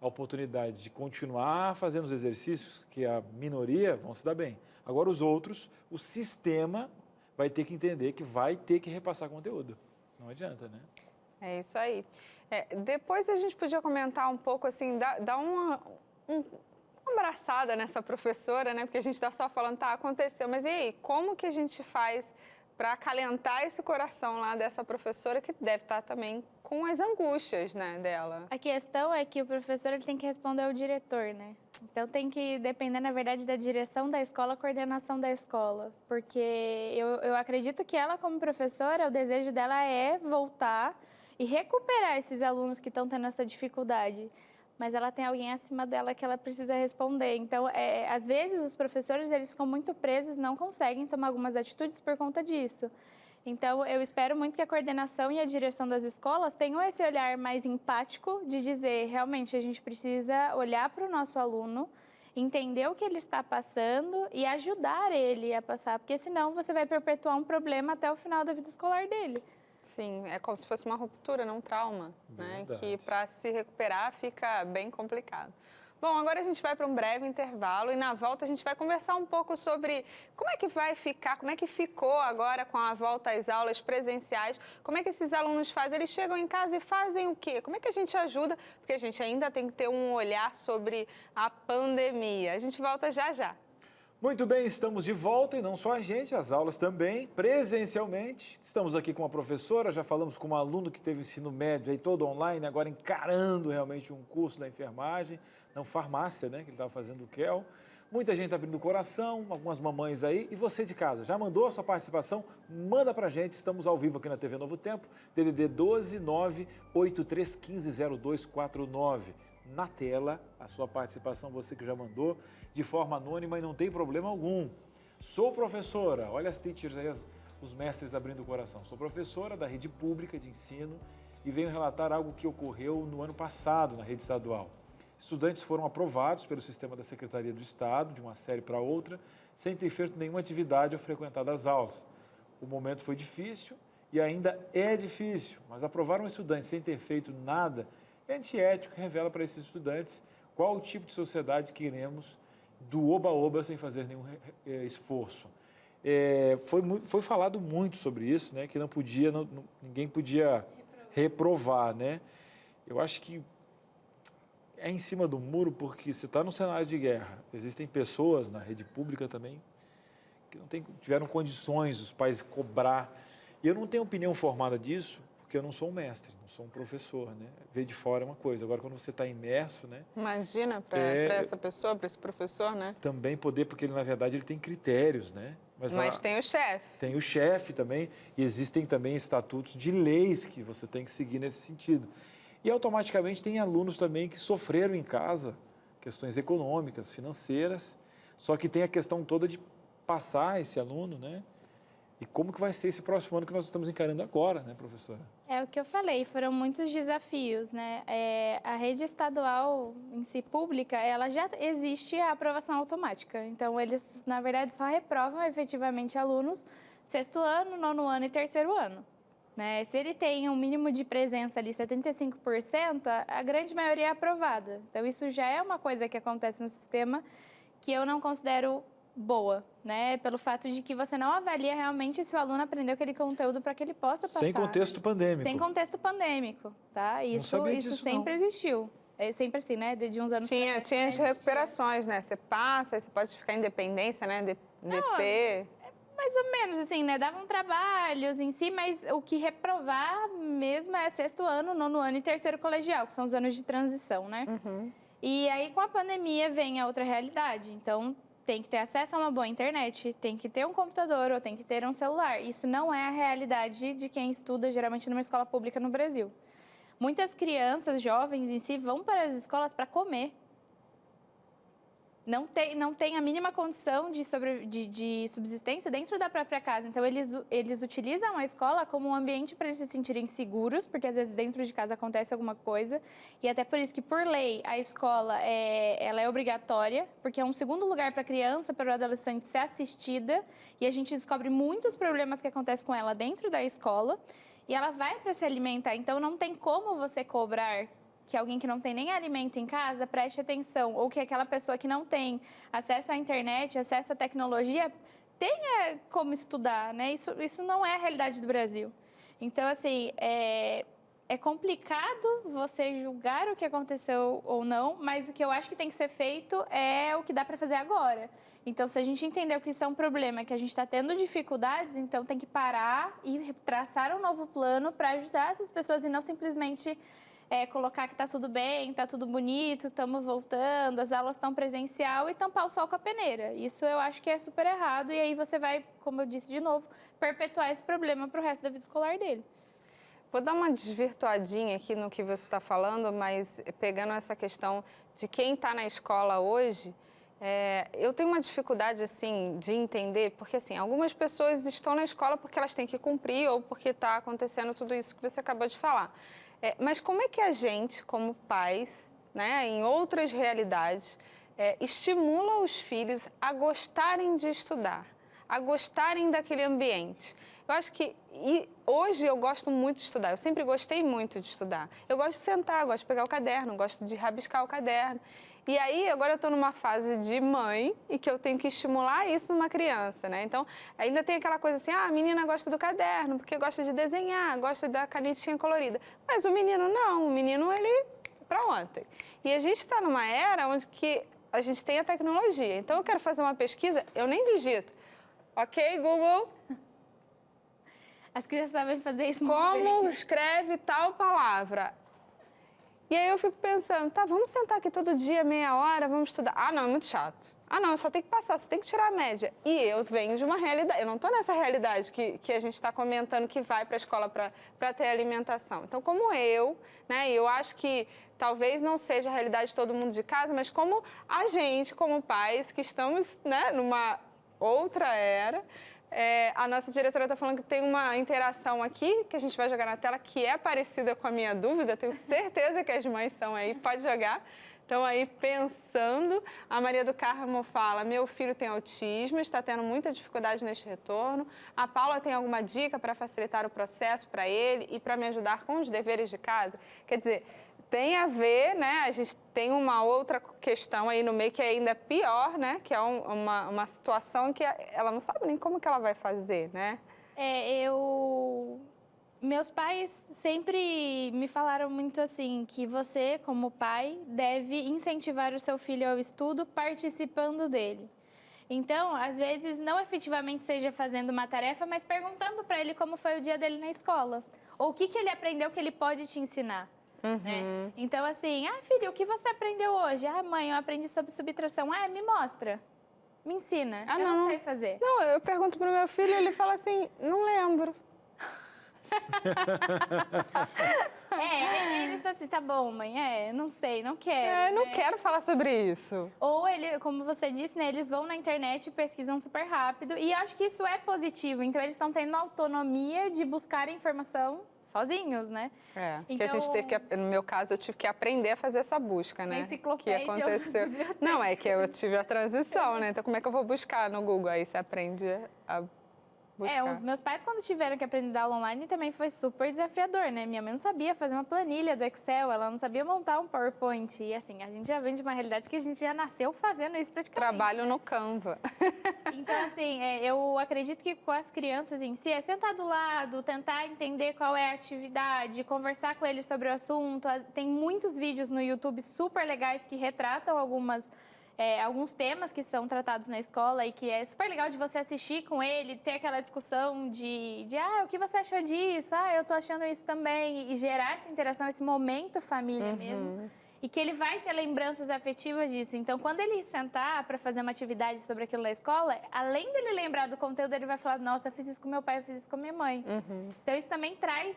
a oportunidade de continuar fazendo os exercícios, que a minoria, vão se dar bem. Agora, os outros, o sistema vai ter que entender que vai ter que repassar conteúdo. Não adianta, né? É isso aí. Depois a gente podia comentar um pouco, assim, dar uma abraçada nessa professora, né? Porque a gente está só falando, tá, aconteceu, mas e aí, como que a gente faz para acalentar esse coração lá dessa professora que deve estar também com as angústias, né, dela? A questão é que o professor ele tem que responder ao diretor, né? Então tem que depender, na verdade, da direção da escola, coordenação da escola. Porque eu acredito que ela, como professora, o desejo dela é voltar e recuperar esses alunos que estão tendo essa dificuldade. Mas ela tem alguém acima dela que ela precisa responder. Então, às vezes, os professores eles ficam muito presos, não conseguem tomar algumas atitudes por conta disso. Então, eu espero muito que a coordenação e a direção das escolas tenham esse olhar mais empático de dizer, realmente, a gente precisa olhar para o nosso aluno, entender o que ele está passando e ajudar ele a passar, porque senão você vai perpetuar um problema até o final da vida escolar dele. Sim, é como se fosse uma ruptura, não um trauma, né? Que para se recuperar fica bem complicado. Bom, agora a gente vai para um breve intervalo e na volta a gente vai conversar um pouco sobre como é que vai ficar, como é que ficou agora com a volta às aulas presenciais, como é que esses alunos fazem, eles chegam em casa e fazem o quê? Como é que a gente ajuda? Porque a gente ainda tem que ter um olhar sobre a pandemia. A gente volta já já. Muito bem, estamos de volta e não só a gente, as aulas também, presencialmente. Estamos aqui com uma professora, já falamos com um aluno que teve ensino médio aí todo online, agora encarando realmente um curso da enfermagem, não farmácia, né, que ele estava fazendo o QEL. Muita gente abrindo o coração, algumas mamães aí. E você de casa, já mandou a sua participação? Manda pra gente, estamos ao vivo aqui na TV Novo Tempo, DDD 12 98315 0249. Na tela, a sua participação, você que já mandou, de forma anônima e não tem problema algum. Sou professora, olha as teachers aí, os mestres abrindo o coração. Sou professora da rede pública de ensino e venho relatar algo que ocorreu no ano passado na rede estadual. Estudantes foram aprovados pelo sistema da Secretaria do Estado, de uma série para outra, sem ter feito nenhuma atividade ou frequentado as aulas. O momento foi difícil e ainda é difícil, mas aprovar um estudante sem ter feito nada é antiético e revela para esses estudantes qual o tipo de sociedade queremos do oba-oba sem fazer nenhum esforço. Foi falado muito sobre isso, né, que ninguém podia reprovar, né? Eu acho que é em cima do muro porque você está num cenário de guerra. Existem pessoas na rede pública também que não tiveram condições, os pais cobrar. E eu não tenho opinião formada disso, porque eu não sou um mestre, não sou um professor, né? Ver de fora é uma coisa, agora quando você está imerso, né? Imagina para essa pessoa, para esse professor, né? Também poder, porque ele, na verdade, ele tem critérios, né? Mas tem o chefe. Tem o chefe também, e existem também estatutos de leis que você tem que seguir nesse sentido. E automaticamente tem alunos também que sofreram em casa, questões econômicas, financeiras, só que tem a questão toda de passar esse aluno, né? E como que vai ser esse próximo ano que nós estamos encarando agora, né, professora? É o que eu falei, foram muitos desafios, né? A rede estadual em si pública, ela já existe a aprovação automática. Então, eles, na verdade, só reprovam efetivamente alunos 6º ano, 9º ano e 3º ano. Né? Se ele tem um mínimo de presença ali, 75%, a grande maioria é aprovada. Então, isso já é uma coisa que acontece no sistema que eu não considero boa, né? Pelo fato de que você não avalia realmente se o aluno aprendeu aquele conteúdo para que ele possa passar. Sem contexto pandêmico. Sem contexto pandêmico, tá? Isso sempre existiu. É sempre assim, né? De uns anos Tinha as recuperações, né? Você passa, aí você pode ficar em dependência, né? DP. Mais ou menos, assim, né? Davam trabalhos em si, mas o que reprovar mesmo é 6º ano, 9º ano e 3º colegial, que são os anos de transição, né? Uhum. E aí, com a pandemia, vem a outra realidade. Então, tem que ter acesso a uma boa internet, tem que ter um computador ou tem que ter um celular. Isso não é a realidade de quem estuda, geralmente, numa escola pública no Brasil. Muitas crianças, jovens em si, vão para as escolas para comer. Não tem a mínima condição de subsistência dentro da própria casa. Então, eles utilizam a escola como um ambiente para eles se sentirem seguros, porque às vezes dentro de casa acontece alguma coisa. E até por isso que, por lei, a escola ela é obrigatória, porque é um segundo lugar para a criança, para o adolescente ser assistida. E a gente descobre muitos problemas que acontecem com ela dentro da escola. E ela vai para se alimentar. Então, não tem como você cobrar que alguém que não tem nem alimento em casa preste atenção, ou que aquela pessoa que não tem acesso à internet, acesso à tecnologia, tenha como estudar, né? Isso não é a realidade do Brasil. Então, assim, é complicado você julgar o que aconteceu ou não, mas o que eu acho que tem que ser feito é o que dá para fazer agora. Então, se a gente entender que isso é um problema, que a gente está tendo dificuldades, então tem que parar e traçar um novo plano para ajudar essas pessoas e não simplesmente colocar que está tudo bem, está tudo bonito, estamos voltando, as aulas estão presencial e tampar o sol com a peneira. Isso eu acho que é super errado e aí você vai, como eu disse de novo, perpetuar esse problema para o resto da vida escolar dele. Vou dar uma desvirtuadinha aqui no que você está falando, mas pegando essa questão de quem está na escola hoje, eu tenho uma dificuldade, assim, de entender, porque, assim, algumas pessoas estão na escola porque elas têm que cumprir ou porque está acontecendo tudo isso que você acabou de falar. Mas como é que a gente, como pais, né, em outras realidades, estimula os filhos a gostarem de estudar, a gostarem daquele ambiente? Eu acho que hoje eu gosto muito de estudar, eu sempre gostei muito de estudar. Eu gosto de sentar, gosto de pegar o caderno, gosto de rabiscar o caderno. E aí, agora eu estou numa fase de mãe e que eu tenho que estimular isso numa criança, né? Então, ainda tem aquela coisa assim, a menina gosta do caderno, porque gosta de desenhar, gosta da canetinha colorida. Mas o menino não, o menino, ele é para ontem. E a gente está numa era onde que a gente tem a tecnologia. Então, eu quero fazer uma pesquisa, eu nem digito. Ok, Google? As crianças sabem fazer isso Como escreve tal palavra? E aí eu fico pensando, tá, vamos sentar aqui todo dia, meia hora, vamos estudar. Ah, não, é muito chato. Ah, não, eu só tenho que passar, só tenho que tirar a média. E eu venho de uma realidade, eu não estou nessa realidade que a gente está comentando que vai para a escola para ter alimentação. Então, como eu, né, eu acho que talvez não seja a realidade de todo mundo de casa, mas como a gente, como pais, que estamos, né, numa outra era, a nossa diretora está falando que tem uma interação aqui, que a gente vai jogar na tela, que é parecida com a minha dúvida, tenho certeza que as mães estão aí, pode jogar. Estão aí pensando. A Maria do Carmo fala, meu filho tem autismo, está tendo muita dificuldade neste retorno. A Paula tem alguma dica para facilitar o processo para ele e para me ajudar com os deveres de casa? Quer dizer, tem a ver, né? A gente tem uma outra questão aí no meio que é ainda pior, né? Que é uma situação que ela não sabe nem como que ela vai fazer, né? Meus pais sempre me falaram muito assim, que você, como pai, deve incentivar o seu filho ao estudo participando dele. Então, às vezes, não efetivamente seja fazendo uma tarefa, mas perguntando para ele como foi o dia dele na escola. Ou o que ele aprendeu que ele pode te ensinar. Né? Então, assim, filho, o que você aprendeu hoje? Mãe, eu aprendi sobre subtração. Me mostra. Me ensina. Eu não sei fazer. Não, eu pergunto pro meu filho, ele fala assim, não lembro. Ele está assim, tá bom, mãe, não sei, não quero. Não quero falar sobre isso. Ou ele, como você disse, né, eles vão na internet e pesquisam super rápido. E acho que isso é positivo. Então, eles estão tendo autonomia de buscar informação sozinhos, né? Que a gente teve que, no meu caso, eu tive que aprender a fazer essa busca, né? Enciclopédia. Que aconteceu. Não, é que eu tive a transição, né? Então, como é que eu vou buscar no Google? Aí você aprende a buscar. Os meus pais, quando tiveram que aprender aula online, também foi super desafiador, né? Minha mãe não sabia fazer uma planilha do Excel, ela não sabia montar um PowerPoint. E, assim, a gente já vem de uma realidade que a gente já nasceu fazendo isso praticamente. Trabalho no Canva. Então, assim, eu acredito que com as crianças em si, é sentar do lado, tentar entender qual é a atividade, conversar com eles sobre o assunto. Tem muitos vídeos no YouTube super legais que retratam alguns temas que são tratados na escola e que é super legal de você assistir com ele, ter aquela discussão de o que você achou disso? Eu tô achando isso também. E gerar essa interação, esse momento família mesmo. E que ele vai ter lembranças afetivas disso. Então, quando ele sentar para fazer uma atividade sobre aquilo na escola, além dele lembrar do conteúdo, ele vai falar, nossa, eu fiz isso com meu pai, eu fiz isso com minha mãe. Então, isso também traz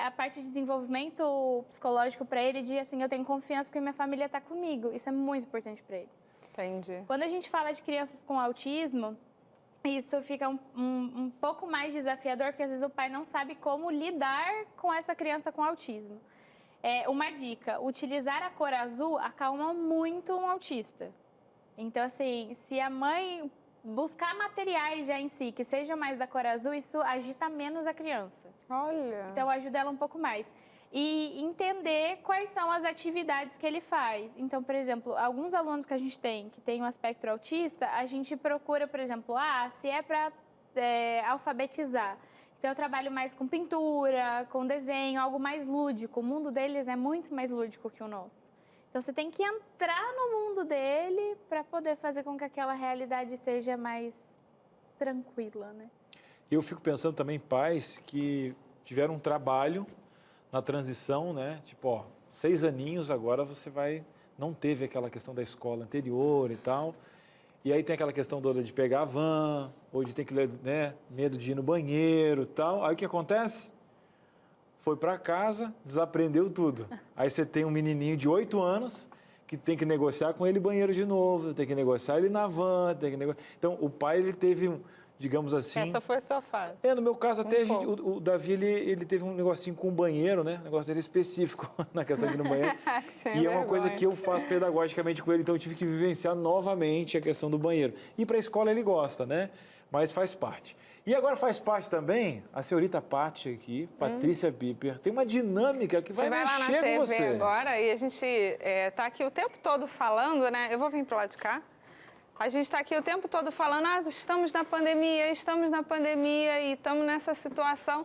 a parte de desenvolvimento psicológico para ele, de assim, eu tenho confiança porque minha família está comigo. Isso é muito importante para ele. Entendi. Quando a gente fala de crianças com autismo, isso fica um pouco mais desafiador, porque às vezes o pai não sabe como lidar com essa criança com autismo. Uma dica, utilizar a cor azul acalma muito um autista. Então, assim, se a mãe buscar materiais já em si, que sejam mais da cor azul, isso agita menos a criança. Olha! Então, ajuda ela um pouco mais. E entender quais são as atividades que ele faz. Então, por exemplo, alguns alunos que a gente tem, que tem um espectro autista, a gente procura, por exemplo, se é para alfabetizar. Então, eu trabalho mais com pintura, com desenho, algo mais lúdico. O mundo deles é muito mais lúdico que o nosso. Então, você tem que entrar no mundo dele para poder fazer com que aquela realidade seja mais tranquila, né? Eu fico pensando também em pais que tiveram um trabalho na transição, né? Tipo, 6 aninhos, agora você não teve aquela questão da escola anterior e tal. E aí tem aquela questão toda de pegar a van, ou de ter que, né, medo de ir no banheiro e tal. Aí o que acontece? Foi para casa, desaprendeu tudo. Aí você tem um menininho de 8 anos que tem que negociar com ele banheiro de novo, tem que negociar ele na van, Então, o pai, ele teve, digamos assim... Essa foi a sua fase. No meu caso, até o Davi, ele teve um negocinho com o banheiro, né? Um negócio dele específico na questão de ir no banheiro. E é uma coisa que eu faço pedagogicamente com ele, então eu tive que vivenciar novamente a questão do banheiro. E para a escola ele gosta, né? Mas faz parte. E agora faz parte também a senhorita Paty aqui, Patrícia Piper. Tem uma dinâmica que vai mexer com você. A gente vai lá na TV agora e a gente está aqui o tempo todo falando, né? Eu vou vir para o lado de cá. A gente está aqui o tempo todo falando, estamos na pandemia e estamos nessa situação.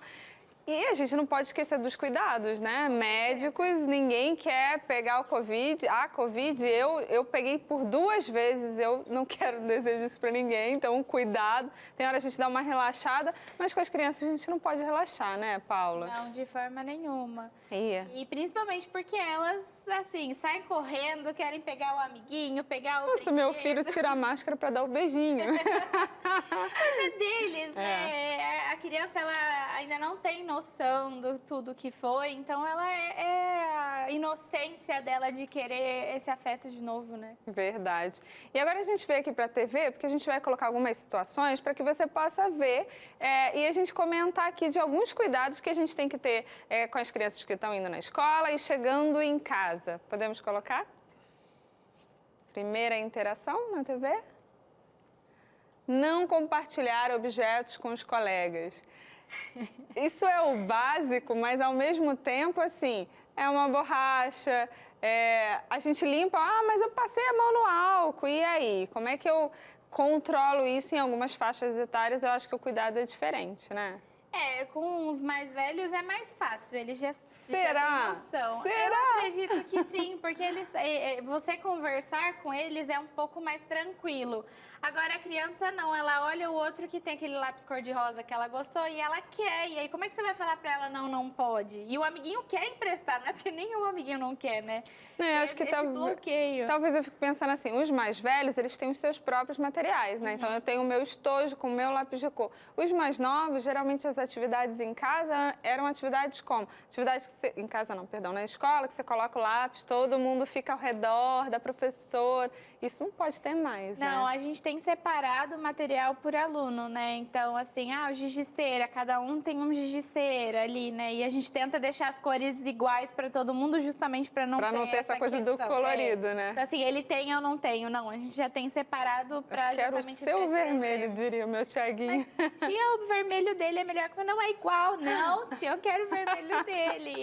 E a gente não pode esquecer dos cuidados, né? Médicos, ninguém quer pegar o Covid. A Covid, eu peguei por 2 vezes, eu não quero desejo isso para ninguém, então cuidado. Tem hora a gente dá uma relaxada, mas com as crianças a gente não pode relaxar, né, Paula? Não, de forma nenhuma. Ia. E principalmente porque elas, assim, saem correndo, querem pegar o amiguinho, pegar o Nossa, meu brinquedo. filho tira a máscara para dar o beijinho. Mas é deles, né? A criança, ela ainda não tem noção do tudo que foi, então ela é a inocência dela de querer esse afeto de novo, né? Verdade. E agora a gente veio aqui para a TV, porque a gente vai colocar algumas situações para que você possa ver e a gente comentar aqui de alguns cuidados que a gente tem que ter com as crianças que estão indo na escola e chegando em casa. Podemos colocar? Primeira interação na TV? Não compartilhar objetos com os colegas. Isso é o básico, mas ao mesmo tempo, assim, é uma borracha, a gente limpa, mas eu passei a mão no álcool, e aí? Como é que eu controlo isso em algumas faixas etárias? Eu acho que o cuidado é diferente, né? Com os mais velhos é mais fácil, eles já Será? têm noção. Será? Eu acredito que sim, porque você conversar com eles é um pouco mais tranquilo. Agora a criança não, ela olha o outro que tem aquele lápis cor-de-rosa que ela gostou e ela quer. E aí como é que você vai falar pra ela não pode? E o amiguinho quer emprestar, não é porque nenhum amiguinho não quer, né? Eu acho que bloqueio. Talvez eu fique pensando assim, os mais velhos, eles têm os seus próprios materiais, né? Então eu tenho o meu estojo com o meu lápis de cor. Os mais novos, geralmente as atividades em casa eram atividades como? Atividades que você, em casa não, perdão, na escola, que você coloca o lápis, todo mundo fica ao redor da professora. Isso não pode ter mais, né? Não, a gente tem separado o material por aluno, né? Então, assim, o giz de cera, cada um tem um giz de cera ali, né? E a gente tenta deixar as cores iguais para todo mundo, justamente para não ter essa coisa do colorido, né? Então, assim, ele tem, eu não tenho. Não, a gente já tem separado para justamente... Quero o seu vermelho, diria o meu Tiaguinho. Mas, tia, o vermelho dele é melhor que não é igual. Não, tia, eu quero o vermelho dele.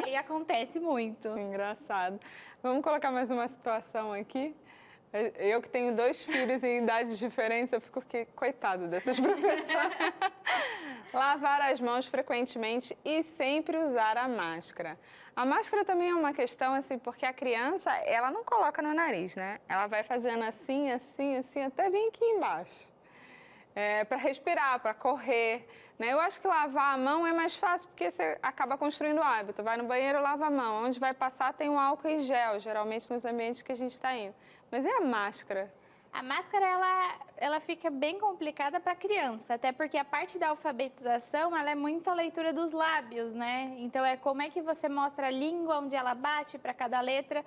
E acontece muito. Engraçado. Vamos colocar mais uma situação aqui. Eu que tenho 2 filhos em idades diferentes, eu fico coitado dessas professoras. Lavar as mãos frequentemente e sempre usar a máscara. A máscara também é uma questão, assim, porque a criança, ela não coloca no nariz, né? Ela vai fazendo assim, assim, assim, até vir aqui embaixo. Para respirar, para correr, né? Eu acho que lavar a mão é mais fácil porque você acaba construindo o hábito. Vai no banheiro, lava a mão. Onde vai passar tem um álcool e gel, geralmente nos ambientes que a gente está indo. Mas e a máscara? A máscara, ela fica bem complicada para a criança, até porque a parte da alfabetização, ela é muito a leitura dos lábios, né? Então, é como é que você mostra a língua, onde ela bate para cada letra.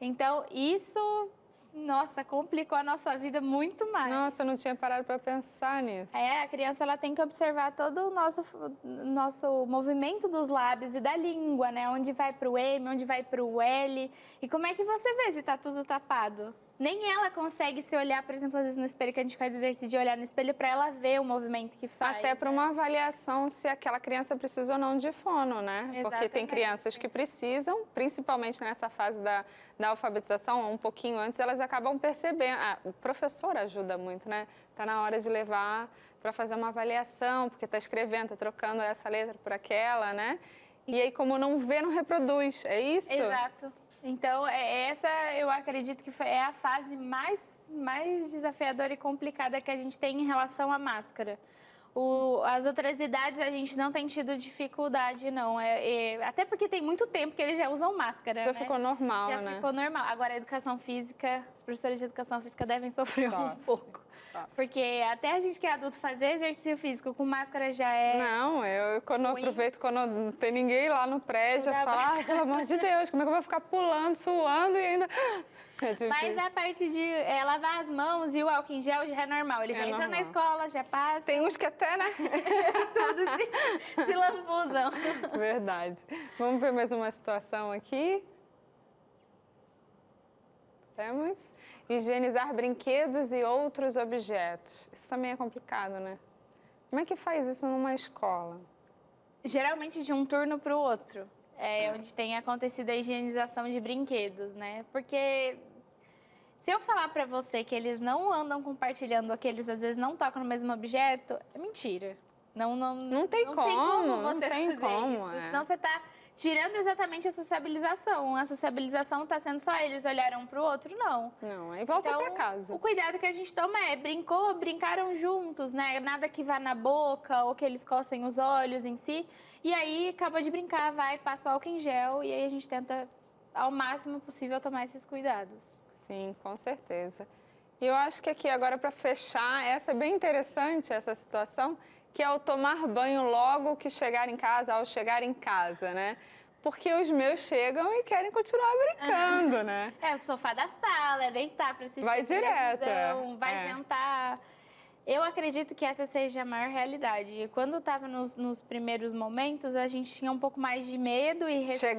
Então, isso... Nossa, complicou a nossa vida muito mais. Nossa, eu não tinha parado para pensar nisso. A criança ela tem que observar todo o nosso movimento dos lábios e da língua, né? Onde vai para o M, onde vai para o L. E como é que você vê se está tudo tapado? Nem ela consegue se olhar, por exemplo, às vezes no espelho, que a gente faz o exercício de olhar no espelho para ela ver o movimento que faz. Até para uma avaliação se aquela criança precisa ou não de fono, né? Exatamente. Porque tem crianças que precisam, principalmente nessa fase da alfabetização, um pouquinho antes, elas acabam percebendo. O professor ajuda muito, né? Está na hora de levar para fazer uma avaliação, porque está escrevendo, está trocando essa letra por aquela, né? E aí, como não vê, não reproduz. É isso? Exato. Então, essa eu acredito que é a fase mais desafiadora e complicada que a gente tem em relação à máscara. As outras idades a gente não tem tido dificuldade, não. Até porque tem muito tempo que eles já usam máscara, Já ficou normal, né? Já ficou normal. Agora, a educação física, os professores de educação física devem sofrer um pouco. Porque até a gente que é adulto fazer exercício físico com máscara já é... Não, quando eu aproveito, quando não tem ninguém lá no prédio, eu falo, pelo amor de Deus, como é que eu vou ficar pulando, suando e ainda... Mas a parte de lavar as mãos e o álcool em gel já é normal. Eles já entram na escola, já passam. Tem uns que até, né? Todos se lambuzam. Verdade. Vamos ver mais uma situação aqui. Temos... Higienizar brinquedos e outros objetos. Isso também é complicado, né? Como é que faz isso numa escola? Geralmente de um turno para o outro. Onde tem acontecido a higienização de brinquedos, né? Porque se eu falar para você que eles não andam compartilhando, ou que eles às vezes não tocam no mesmo objeto, é mentira. Não tem como você fazer como, isso. é. Senão você está tirando exatamente a sociabilização. A sociabilização está sendo só eles olharam um para o outro, não. Não, aí volta Então, para casa. O cuidado que a gente toma é brincaram juntos, né? Nada que vá na boca ou que eles cocem os olhos em si. E aí, acaba de brincar, passa o álcool em gel e aí a gente tenta, ao máximo possível, tomar esses cuidados. Sim, com certeza. E eu acho que aqui agora para fechar, essa é bem interessante, essa situação, que é o tomar banho logo que chegar em casa, ao chegar em casa, né? Porque os meus chegam e querem continuar brincando, né? É o sofá da sala, é deitar para assistir Vai direto, televisão, vai é. jantar. Eu acredito que essa seja a maior realidade. E quando estava nos primeiros momentos, a gente tinha um pouco mais de medo e receio.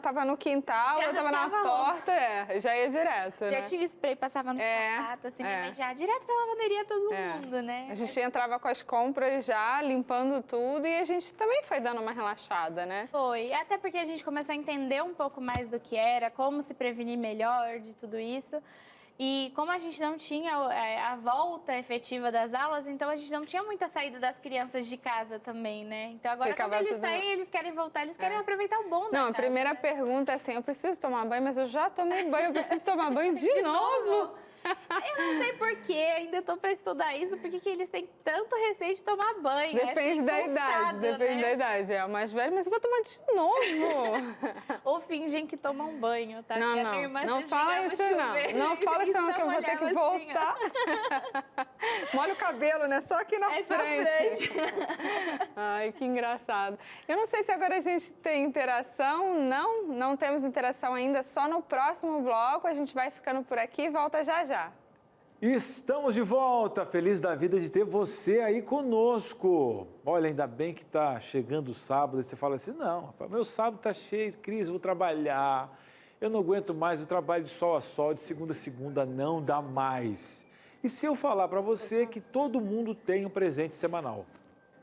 Tava no quintal, eu tava na porta, já ia direto, Já né? tinha o spray, passava no sapato, assim, já direto pra lavanderia todo mundo, né? A gente entrava com as compras já, limpando tudo, e a gente também foi dando uma relaxada, né? Foi, até porque a gente começou a entender um pouco mais do que era, como se prevenir melhor de tudo isso. E como a gente não tinha a volta efetiva das aulas, então a gente não tinha muita saída das crianças de casa também, né? Então agora quando eles saem, eles querem voltar, eles querem aproveitar o bom da Não, casa, a primeira né? pergunta é assim, eu preciso tomar banho, mas eu já tomei banho, eu preciso tomar banho de novo? Eu não sei porquê, ainda estou para estudar isso, porque que eles têm tanto receio de tomar banho. Depende da idade, depende da idade. É o mais velho, mas eu vou tomar de novo. Ou fingem que tomam banho, tá? Não, Porque a não, minha irmã não se fala ligava isso chuveiro, não. Não fala isso não, que eu vou ter que olhava assim, voltar. Molha o cabelo, né? Só aqui na frente. Ai, que engraçado. Eu não sei se agora a gente tem interação. Não temos interação ainda, só no próximo bloco. A gente vai ficando por aqui e volta já já. Estamos de volta, feliz da vida de ter você aí conosco. Olha, ainda bem que está chegando o sábado e você fala assim, não, rapaz, meu sábado está cheio, Cris, eu vou trabalhar, eu não aguento mais, eu trabalho de sol a sol, de segunda a segunda, não dá mais. E se eu falar para você que todo mundo tem um presente semanal?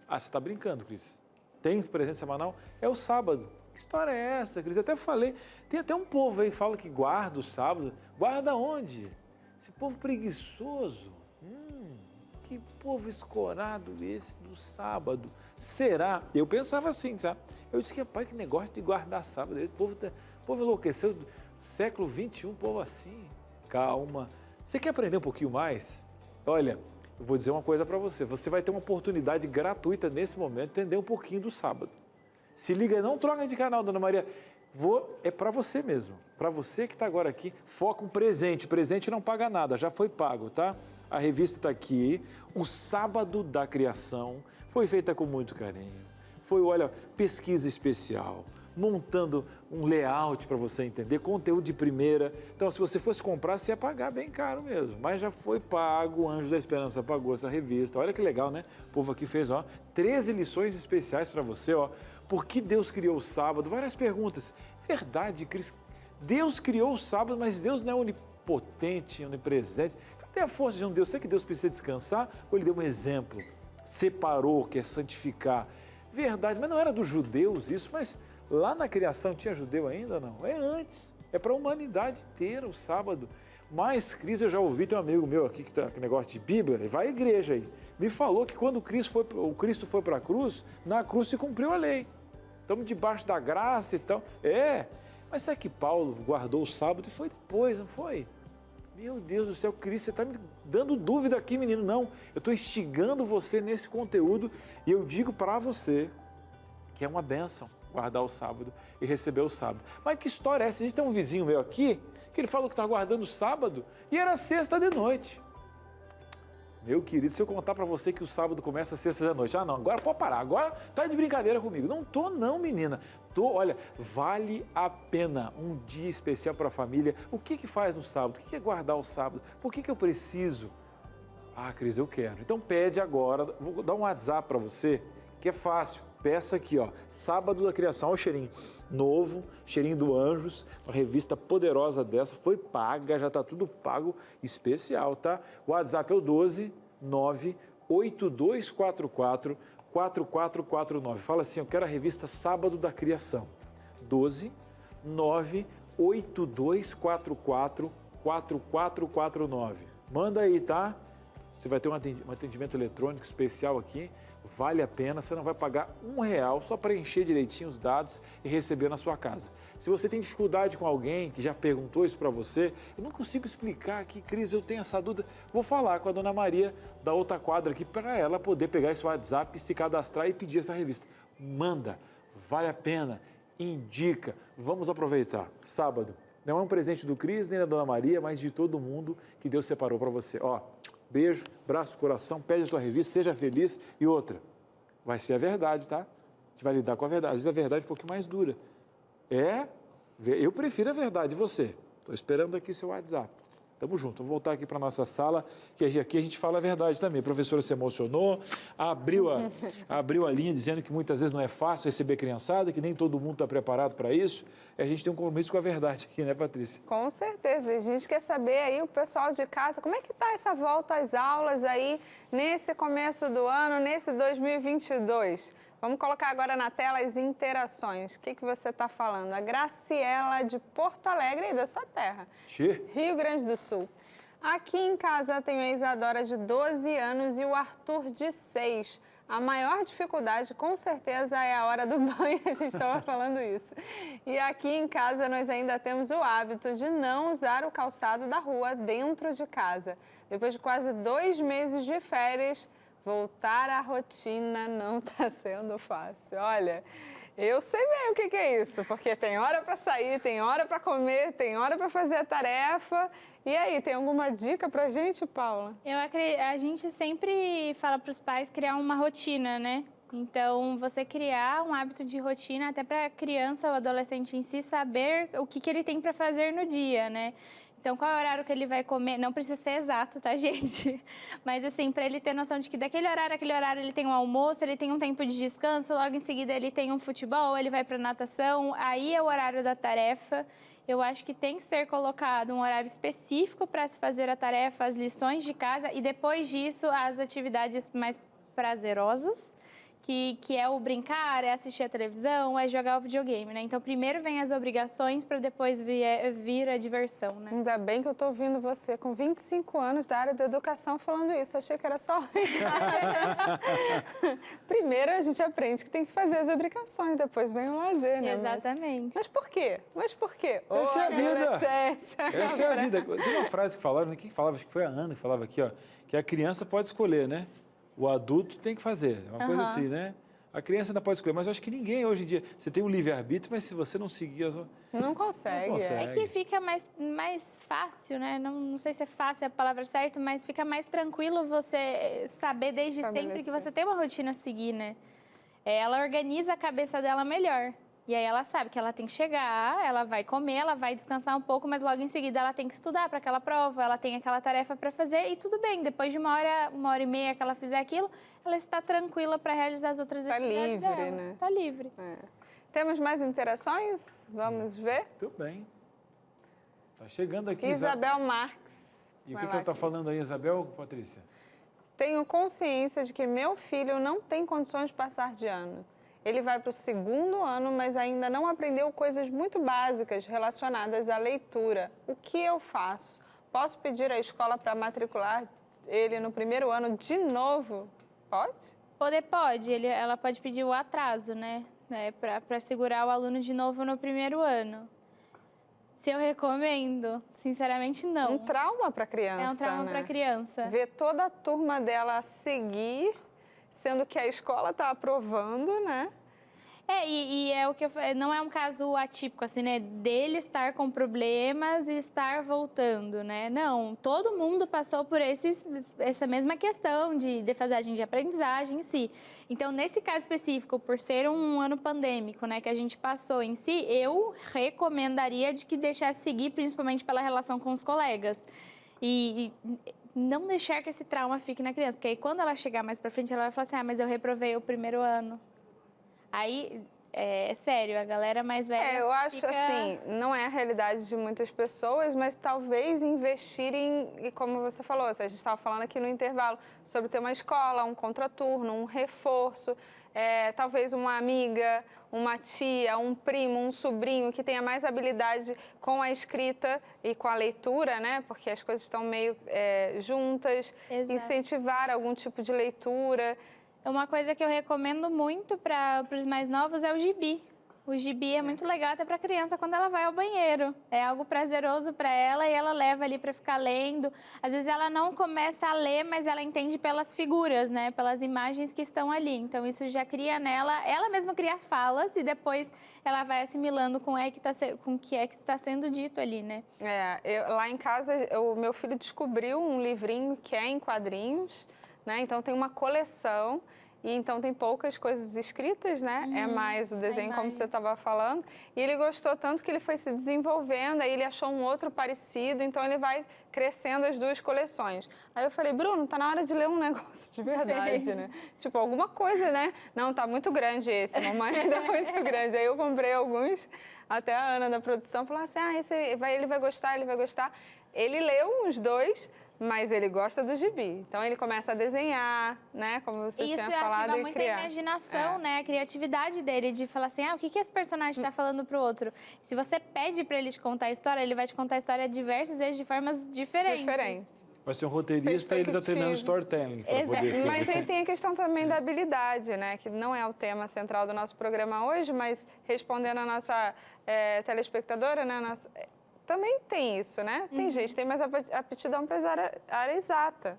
Ah, você está brincando, Cris? Tem presente semanal? É o sábado. Que história é essa, Cris? Eu até falei, tem até um povo aí que fala que guarda o sábado. Guarda onde? Esse povo preguiçoso, que povo escorado esse do sábado. Será? Eu pensava assim, sabe? Eu disse que, rapaz, que negócio de guardar sábado. O povo enlouqueceu, século XXI, povo assim. Calma. Você quer aprender um pouquinho mais? Olha, eu vou dizer uma coisa para você. Você vai ter uma oportunidade gratuita nesse momento de entender um pouquinho do sábado. Se liga, não troca de canal, Dona Maria. É para você mesmo, para você que está agora aqui, foca um presente. Presente não paga nada, já foi pago, tá? A revista está aqui, o Sábado da Criação, foi feita com muito carinho. Foi, olha, pesquisa especial, montando um layout para você entender, conteúdo de primeira. Então, se você fosse comprar, você ia pagar bem caro mesmo, mas já foi pago, o Anjo da Esperança pagou essa revista. Olha que legal, né? O povo aqui fez, 13 lições especiais para você, Por que Deus criou o sábado? Várias perguntas. Verdade, Cris. Deus criou o sábado, mas Deus não é onipotente, onipresente. Cadê a força de um Deus? Será que Deus precisa descansar? Ou ele deu um exemplo? Separou, quer santificar. Verdade, mas não era dos judeus isso, mas lá na criação tinha judeu ainda não? É antes. É para a humanidade inteira o sábado. Mas, Cris, eu já ouvi, tem um amigo meu aqui que tá com negócio de Bíblia, vai à igreja aí. Me falou que quando o Cristo foi para a cruz, na cruz se cumpriu a lei. Estamos debaixo da graça e tal. Mas será que Paulo guardou o sábado e foi depois, não foi? Meu Deus do céu, Cris, você está me dando dúvida aqui, menino. Não, eu estou instigando você nesse conteúdo e eu digo para você que é uma bênção guardar o sábado e receber o sábado. Mas que história é essa? A gente tem um vizinho meu aqui que ele falou que está guardando o sábado e era sexta de noite. Meu querido, se eu contar para você que o sábado começa sexta da noite, não, agora pode parar, agora tá de brincadeira comigo. Não tô não, menina. Olha, vale a pena um dia especial para a família. O que faz no sábado? O que é guardar o sábado? Por que eu preciso? Ah, Cris, eu quero. Então pede agora, vou dar um WhatsApp para você, que é fácil. Peça aqui, Sábado da Criação, olha o cheirinho novo, cheirinho do Anjos, uma revista poderosa dessa, foi paga, já está tudo pago, especial, tá? O WhatsApp é o 12-98244-4449. Fala assim, eu quero a revista Sábado da Criação. 12-98244-4449. Manda aí, tá? Você vai ter um atendimento eletrônico especial aqui Vale a pena, você não vai pagar R$1 só para encher direitinho os dados e receber na sua casa. Se você tem dificuldade com alguém que já perguntou isso para você, eu não consigo explicar aqui, Cris, eu tenho essa dúvida, vou falar com a dona Maria da outra quadra aqui para ela poder pegar esse WhatsApp, se cadastrar e pedir essa revista. Manda, vale a pena, indica, vamos aproveitar. Sábado, não é um presente do Cris nem da dona Maria, mas de todo mundo que Deus separou para você. Ó, beijo, braço, coração, pede a tua revista, seja feliz. E outra, vai ser a verdade, tá? A gente vai lidar com a verdade. Às vezes a verdade é um pouquinho mais dura. Eu prefiro a verdade, e você? Estou esperando aqui seu WhatsApp. Tamo junto, vamos voltar aqui para a nossa sala, que aqui a gente fala a verdade também. A professora se emocionou, abriu a linha dizendo que muitas vezes não é fácil receber criançada, que nem todo mundo está preparado para isso. E a gente tem um compromisso com a verdade aqui, né, Patrícia? Com certeza. A gente quer saber aí, o pessoal de casa, como é que está essa volta às aulas aí nesse começo do ano, nesse 2022? Vamos colocar agora na tela as interações. O que você está falando? A Graciela de Porto Alegre, aí da sua terra, Rio Grande do Sul. Aqui em casa tenho a Isadora de 12 anos e o Arthur de 6. A maior dificuldade, com certeza, é a hora do banho, a gente estava falando isso. E aqui em casa nós ainda temos o hábito de não usar o calçado da rua dentro de casa. Depois de quase 2 meses de férias, voltar à rotina não está sendo fácil. Olha, eu sei bem o que é isso, porque tem hora para sair, tem hora para comer, tem hora para fazer a tarefa. E aí, tem alguma dica para a gente, Paula? A gente sempre fala para os pais criar uma rotina, né? Então, você criar um hábito de rotina até para a criança ou adolescente em si saber o que ele tem para fazer no dia, né? Então, qual é o horário que ele vai comer? Não precisa ser exato, tá, gente? Mas, assim, para ele ter noção de que daquele horário, aquele horário, ele tem um almoço, ele tem um tempo de descanso, logo em seguida ele tem um futebol, ele vai para natação, aí é o horário da tarefa. Eu acho que tem que ser colocado um horário específico para se fazer a tarefa, as lições de casa e, depois disso, as atividades mais prazerosas, que é o brincar, é assistir a televisão, é jogar o videogame, né? Então, primeiro vem as obrigações para depois vir a diversão, né? Ainda bem que eu estou ouvindo você com 25 anos da área da educação falando isso. Achei que era só lá em casa. Primeiro a gente aprende que tem que fazer as obrigações, depois vem o lazer, né? Exatamente. Mas por quê? Essa é a vida. Essa é a vida. Tem uma frase que falaram, quem falava, acho que foi a Ana que falava aqui, ó, que a criança pode escolher, né? O adulto tem que fazer, é uma coisa assim, né? A criança ainda pode escolher, mas eu acho que ninguém hoje em dia... Você tem um livre-arbítrio, mas se você não seguir as... Não consegue. É que fica mais fácil, né? Não sei se é fácil a palavra certa, mas fica mais tranquilo você saber desde sempre que você tem uma rotina a seguir, né? Ela organiza a cabeça dela melhor. E aí ela sabe que ela tem que chegar, ela vai comer, ela vai descansar um pouco, mas logo em seguida ela tem que estudar para aquela prova, ela tem aquela tarefa para fazer e tudo bem. Depois de uma hora e meia que ela fizer aquilo, ela está tranquila para realizar as outras atividades dela. Tá livre, né? Tá livre. Temos mais interações? Vamos ver? Tudo bem. Tá chegando aqui. Isabel Marques. E o que ela está falando aí, Isabel, Patrícia? Tenho consciência de que meu filho não tem condições de passar de ano. Ele vai para o 2º ano, mas ainda não aprendeu coisas muito básicas relacionadas à leitura. O que eu faço? Posso pedir à escola para matricular ele no 1º ano de novo? Pode? Pode. Ela pode pedir o atraso, né? Para segurar o aluno de novo no 1º ano. Se eu recomendo, sinceramente, não. Um trauma para a criança, É um trauma para a criança. Ver toda a turma dela seguir, sendo que a escola está aprovando, né? E é o que não é um caso atípico, assim, né? Dele estar com problemas e estar voltando, né? Não, todo mundo passou por essa mesma questão de defasagem de aprendizagem em si. Então, nesse caso específico, por ser um ano pandêmico, né, que a gente passou em si, eu recomendaria de que deixasse seguir, principalmente pela relação com os colegas. E não deixar que esse trauma fique na criança, porque aí quando ela chegar mais pra frente, ela vai falar assim, mas eu reprovei o 1º ano. Aí, é sério, a galera mais velha eu acho assim, não é a realidade de muitas pessoas, mas talvez investirem, e como você falou, a gente estava falando aqui no intervalo, sobre ter uma escola, um contraturno, um reforço, talvez uma amiga, uma tia, um primo, um sobrinho que tenha mais habilidade com a escrita e com a leitura, né? Porque as coisas estão meio juntas. Exato. Incentivar algum tipo de leitura. Uma coisa que eu recomendo muito para os mais novos é o gibi. O gibi é muito legal até para a criança quando ela vai ao banheiro. É algo prazeroso para ela e ela leva ali para ficar lendo. Às vezes ela não começa a ler, mas ela entende pelas figuras, né? Pelas imagens que estão ali. Então isso já cria nela, ela mesma cria as falas e depois ela vai assimilando com o que é que está sendo dito ali, né? Lá em casa, o meu filho descobriu um livrinho que é em quadrinhos, né? Então tem uma coleção. E então tem poucas coisas escritas, né? É mais o desenho, como você estava falando. E ele gostou tanto que ele foi se desenvolvendo, aí ele achou um outro parecido, então ele vai crescendo as duas coleções. Aí eu falei, Bruno, tá na hora de ler um negócio de verdade, né? Tipo, alguma coisa, né? Não, tá muito grande esse, mamãe, tá muito grande. Aí eu comprei alguns, até a Ana da produção falou assim, ele vai gostar, ele vai gostar. Ele leu uns 2, mas ele gosta do gibi. Então, ele começa a desenhar, né? Como você tinha falado, e criar. Isso ativa muito a imaginação, né? A criatividade dele, de falar assim, o que esse personagem está falando pro outro? Se você pede para ele te contar a história, ele vai te contar a história diversas vezes, de formas diferentes. Vai ser um roteirista e ele está treinando storytelling para poder escrever. Mas aí tem a questão também da habilidade, né? Que não é o tema central do nosso programa hoje, mas respondendo a nossa telespectadora, né? Também tem isso, né? Tem gente que tem mais aptidão para a área exata.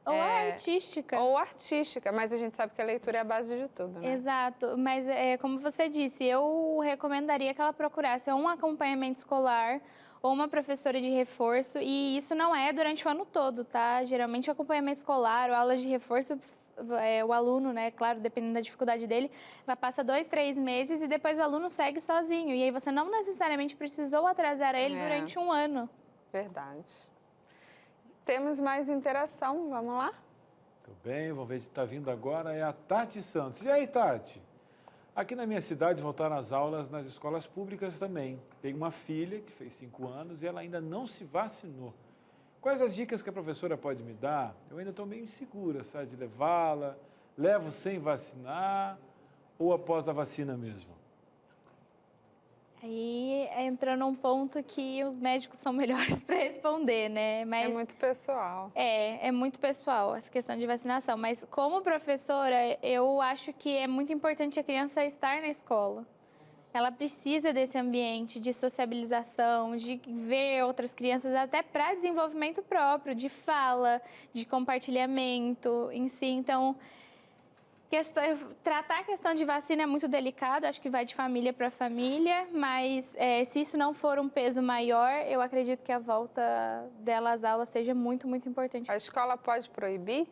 Ou artística. Ou artística, mas a gente sabe que a leitura é a base de tudo, né? Exato, mas como você disse, eu recomendaria que ela procurasse um acompanhamento escolar ou uma professora de reforço, e isso não é durante o ano todo, tá? Geralmente o acompanhamento escolar ou aulas de reforço, o aluno, né, claro, dependendo da dificuldade dele, ela passa 2, 3 meses e depois o aluno segue sozinho. E aí você não necessariamente precisou atrasar ele durante um ano. Verdade. Temos mais interação, vamos lá? Tudo bem, vamos ver se está vindo agora, é a Tati Santos. E aí, Tati? Aqui na minha cidade voltaram as aulas nas escolas públicas também. Tenho uma filha que fez 5 anos e ela ainda não se vacinou. Quais as dicas que a professora pode me dar? Eu ainda estou meio insegura, sabe, de levá-la, levo sem vacinar ou após a vacina mesmo? Aí entrou num ponto que os médicos são melhores para responder, né? Mas é muito pessoal. É muito pessoal essa questão de vacinação. Mas como professora, eu acho que é muito importante a criança estar na escola. Ela precisa desse ambiente de sociabilização, de ver outras crianças, até para desenvolvimento próprio, de fala, de compartilhamento em si. Então, tratar a questão de vacina é muito delicado, acho que vai de família para família, mas se isso não for um peso maior, eu acredito que a volta dela às aulas seja muito, muito importante. A escola pode proibir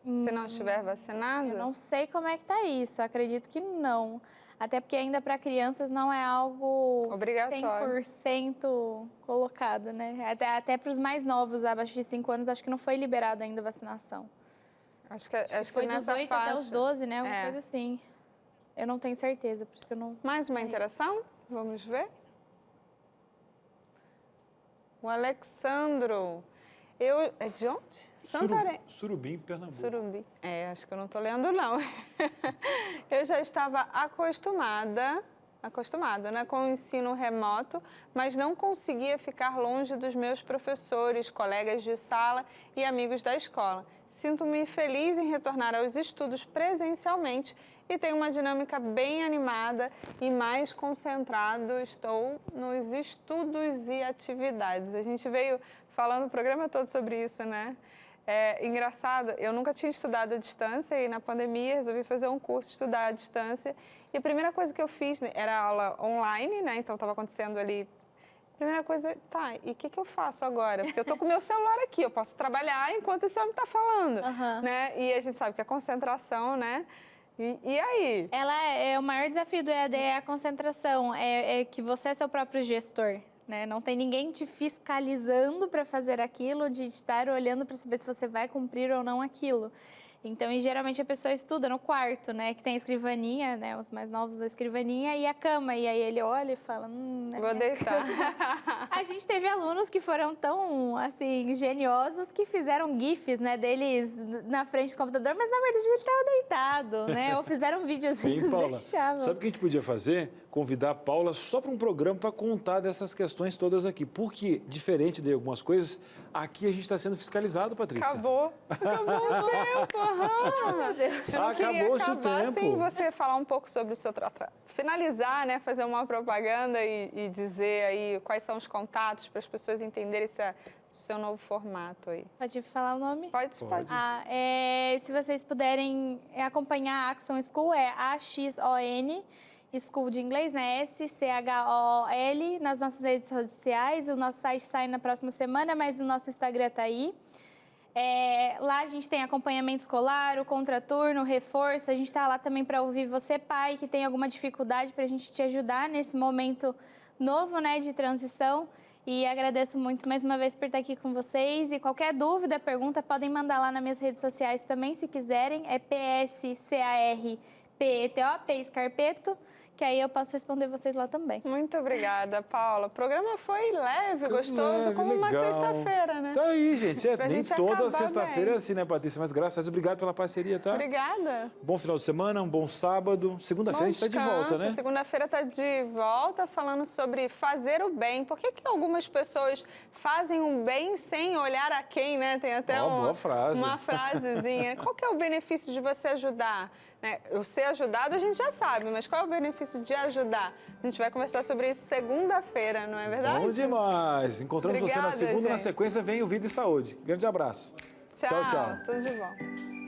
se não estiver vacinado? Eu não sei como é que está isso, acredito que não. Até porque ainda para crianças não é algo obrigatório, 100% colocado, né? Até para os mais novos, abaixo de 5 anos, acho que não foi liberado ainda a vacinação. Acho que foi nessa dos 8 faixa. até os 12, né? Alguma coisa assim. Eu não tenho certeza, por isso que eu não... Mais uma interação? Vamos ver? O Alexandro. É de onde? Santarém. Surubim, Pernambuco. Surubim. Acho que eu não estou lendo, não. Eu já estava acostumada, né, com o ensino remoto, mas não conseguia ficar longe dos meus professores, colegas de sala e amigos da escola. Sinto-me feliz em retornar aos estudos presencialmente e tenho uma dinâmica bem animada e mais concentrado estou nos estudos e atividades. A gente veio falando o programa todo sobre isso, né? Engraçado, eu nunca tinha estudado à distância e na pandemia resolvi fazer um curso, estudar à distância. E a primeira coisa que eu fiz, né, era aula online, né? Então estava acontecendo ali. Primeira coisa, e o que eu faço agora? Porque eu tô com o meu celular aqui, eu posso trabalhar enquanto esse homem está falando, né? E a gente sabe que a concentração, né? E aí? O maior desafio do EAD é a concentração, é que você é seu próprio gestor. Né? Não tem ninguém te fiscalizando para fazer aquilo, de estar olhando para saber se você vai cumprir ou não aquilo. Então, e geralmente a pessoa estuda no quarto, né? Que tem a escrivaninha, né? Os mais novos da escrivaninha e a cama. E aí ele olha e fala, vou deitar. A gente teve alunos que foram tão, assim, geniosos que fizeram gifs, né? Deles na frente do computador, mas na verdade ele estava deitado, né? Ou fizeram videozinhos. Sim, Paula, sabe o que a gente podia fazer? Convidar a Paula só para um programa para contar dessas questões todas aqui. Porque, diferente de algumas coisas, aqui a gente está sendo fiscalizado, Patrícia. Acabou o tempo. Meu Deus. Eu não queria Acabou-se o acabar tempo. sem você falar um pouco sobre o seu trabalho. Finalizar, né? Fazer uma propaganda e dizer aí quais são os contatos para as pessoas entenderem esse seu novo formato aí. Pode falar o nome? Pode. Se vocês puderem acompanhar a Action School, é AXON, School de inglês, né? SCHOL, nas nossas redes sociais. O nosso site sai na próxima semana, mas o nosso Instagram está aí. Lá a gente tem acompanhamento escolar, o contraturno, o reforço. A gente está lá também para ouvir você, pai, que tem alguma dificuldade, para a gente te ajudar nesse momento novo, né, de transição. E agradeço muito mais uma vez por estar aqui com vocês. E qualquer dúvida, pergunta, podem mandar lá nas minhas redes sociais também, se quiserem. É PSCARPETO, P Scarpeto, que aí eu posso responder vocês lá também. Muito obrigada, Paula. O programa foi leve, gostoso, como uma sexta-feira, né? Tá aí, gente. Pra Nem gente toda acabar sexta-feira bem. é assim, né, Patrícia? Mas graças a Deus, obrigado pela parceria, tá? Obrigada. Bom final de semana, um bom sábado. Segunda-feira a gente está de volta, né? Segunda-feira está de volta falando sobre fazer o bem. Por que algumas pessoas fazem o bem sem olhar a quem, né? Tem até boa frase. uma frasezinha. Qual que é o benefício de você ajudar? Né? Eu ser ajudado a gente já sabe, mas qual é o benefício de ajudar? A gente vai conversar sobre isso segunda-feira, não é verdade? Bom demais. Encontramos você na Obrigada, segunda, na gente. sequência vem o Vida e Saúde. Grande abraço. Tchau. Tchau. Tudo de bom.